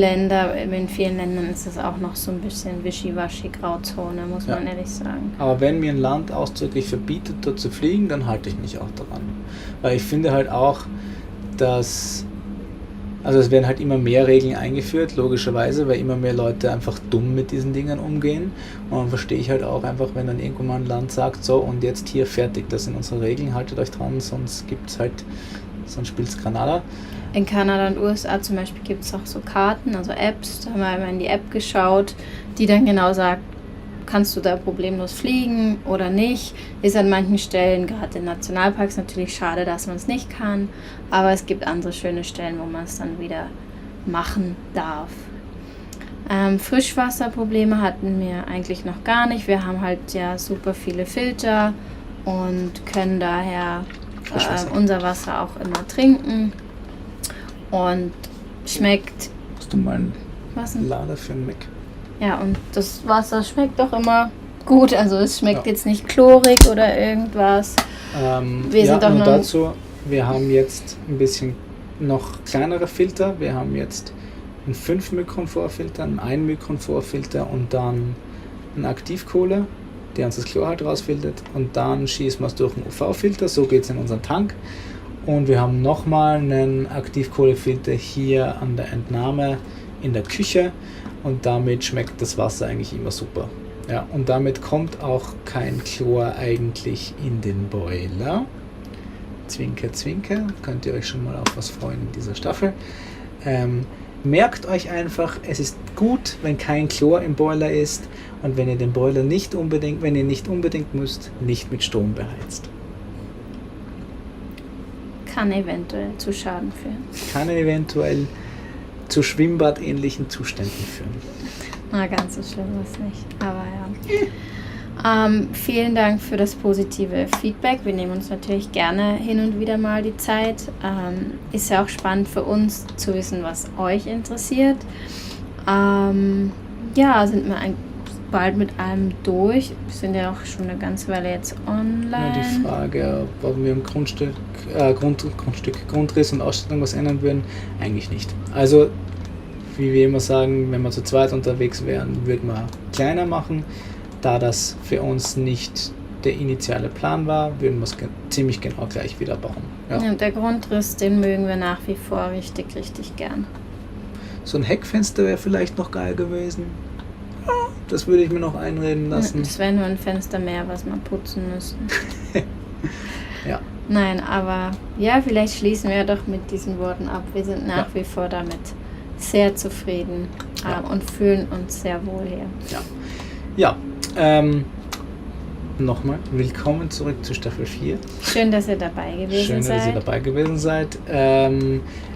Ländern ist es auch noch so ein bisschen wischiwaschi Grauzone, muss man ehrlich sagen. Aber wenn mir ein Land ausdrücklich verbietet, dort zu fliegen, dann halte ich mich auch daran. Weil ich finde halt auch, dass... Also es werden halt immer mehr Regeln eingeführt, logischerweise, weil immer mehr Leute einfach dumm mit diesen Dingen umgehen. Und dann verstehe ich halt auch einfach, wenn dann irgendwann mal ein Land sagt, so und jetzt hier fertig, das sind unsere Regeln, haltet euch dran, sonst spielt es Granada. In Kanada und USA zum Beispiel gibt es auch so Karten, also Apps, da haben wir einmal in die App geschaut, die dann genau sagt, kannst du da problemlos fliegen oder nicht. Ist an manchen Stellen, gerade in Nationalparks, natürlich schade, dass man es nicht kann. Aber es gibt andere schöne Stellen, wo man es dann wieder machen darf. Frischwasserprobleme hatten wir eigentlich noch gar nicht. Wir haben halt ja super viele Filter und können daher unser Wasser auch immer trinken. Und schmeckt... Hast du mal einen Lader für einen Mac? Ja, und das Wasser schmeckt doch immer gut. Also es schmeckt jetzt nicht chlorig oder irgendwas. Wir haben jetzt ein bisschen noch kleinere Filter. Wir haben jetzt einen 5 Mikron Vorfilter, einen 1 Mikron Vorfilter und dann einen Aktivkohle, der uns das Chlor halt rausfiltert. Und dann schießen wir es durch einen UV-Filter. So geht es in unseren Tank. Und wir haben nochmal einen Aktivkohlefilter hier an der Entnahme in der Küche. und damit schmeckt das Wasser eigentlich immer super. Ja, und damit kommt auch kein Chlor eigentlich in den Boiler. Zwinker, zwinker, könnt ihr euch schon mal auf was freuen in dieser Staffel. Merkt euch einfach, es ist gut, wenn kein Chlor im Boiler ist und wenn ihr den Boiler nicht unbedingt müsst, nicht mit Strom beheizt. Kann eventuell zu Schaden führen. Kann eventuell zu schwimmbadähnlichen Zuständen führen. Na, ganz so schlimm ist nicht, aber ja. Vielen Dank für das positive Feedback. Wir nehmen uns natürlich gerne hin und wieder mal die Zeit. Ist ja auch spannend für uns zu wissen, was euch interessiert. Sind wir bald mit allem durch. Wir sind ja auch schon eine ganze Weile jetzt online. Ja, die Frage, ob wir im Grundriss und Ausstattung was ändern würden, eigentlich nicht. Also, wie wir immer sagen, wenn wir zu zweit unterwegs wären, würden wir kleiner machen. Da das für uns nicht der initiale Plan war, würden wir es ziemlich genau gleich wieder bauen. Ja. Ja, der Grundriss, den mögen wir nach wie vor richtig, richtig gern. So ein Heckfenster wäre vielleicht noch geil gewesen. Ja, das würde ich mir noch einreden lassen. Es wäre nur ein Fenster mehr, was wir putzen müssen. Ja. Nein, aber ja, vielleicht schließen wir doch mit diesen Worten ab. Wir sind nach wie vor damit sehr zufrieden und fühlen uns sehr wohl hier. Ja. Nochmal, willkommen zurück zu Staffel 4. Schön, dass ihr dabei gewesen seid.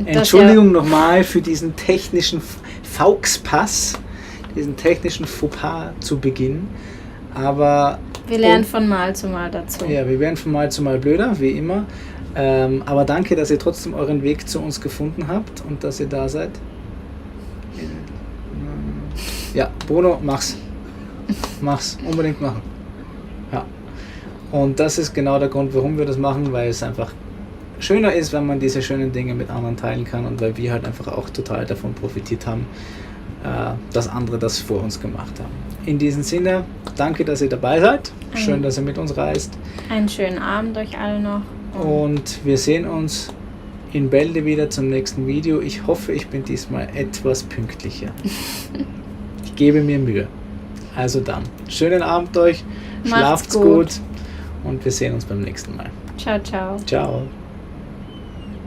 Entschuldigung nochmal für diesen technischen Fauxpass, diesen technischen Fauxpas zu Beginn. Aber wir lernen von Mal zu Mal dazu. Ja, wir werden von Mal zu Mal blöder, wie immer. Aber danke, dass ihr trotzdem euren Weg zu uns gefunden habt und dass ihr da seid. Ja, Bruno, mach's. Unbedingt machen. Ja. Und das ist genau der Grund, warum wir das machen, weil es einfach schöner ist, wenn man diese schönen Dinge mit anderen teilen kann und weil wir halt einfach auch total davon profitiert haben, dass andere das vor uns gemacht haben. In diesem Sinne, danke, dass ihr dabei seid. Schön, dass ihr mit uns reist. Einen schönen Abend euch alle noch. Und wir sehen uns in Bälde wieder zum nächsten Video. Ich hoffe, ich bin diesmal etwas pünktlicher. Ich gebe mir Mühe. Also dann, schönen Abend euch, schlaft's gut und wir sehen uns beim nächsten Mal. Ciao, ciao. Ciao.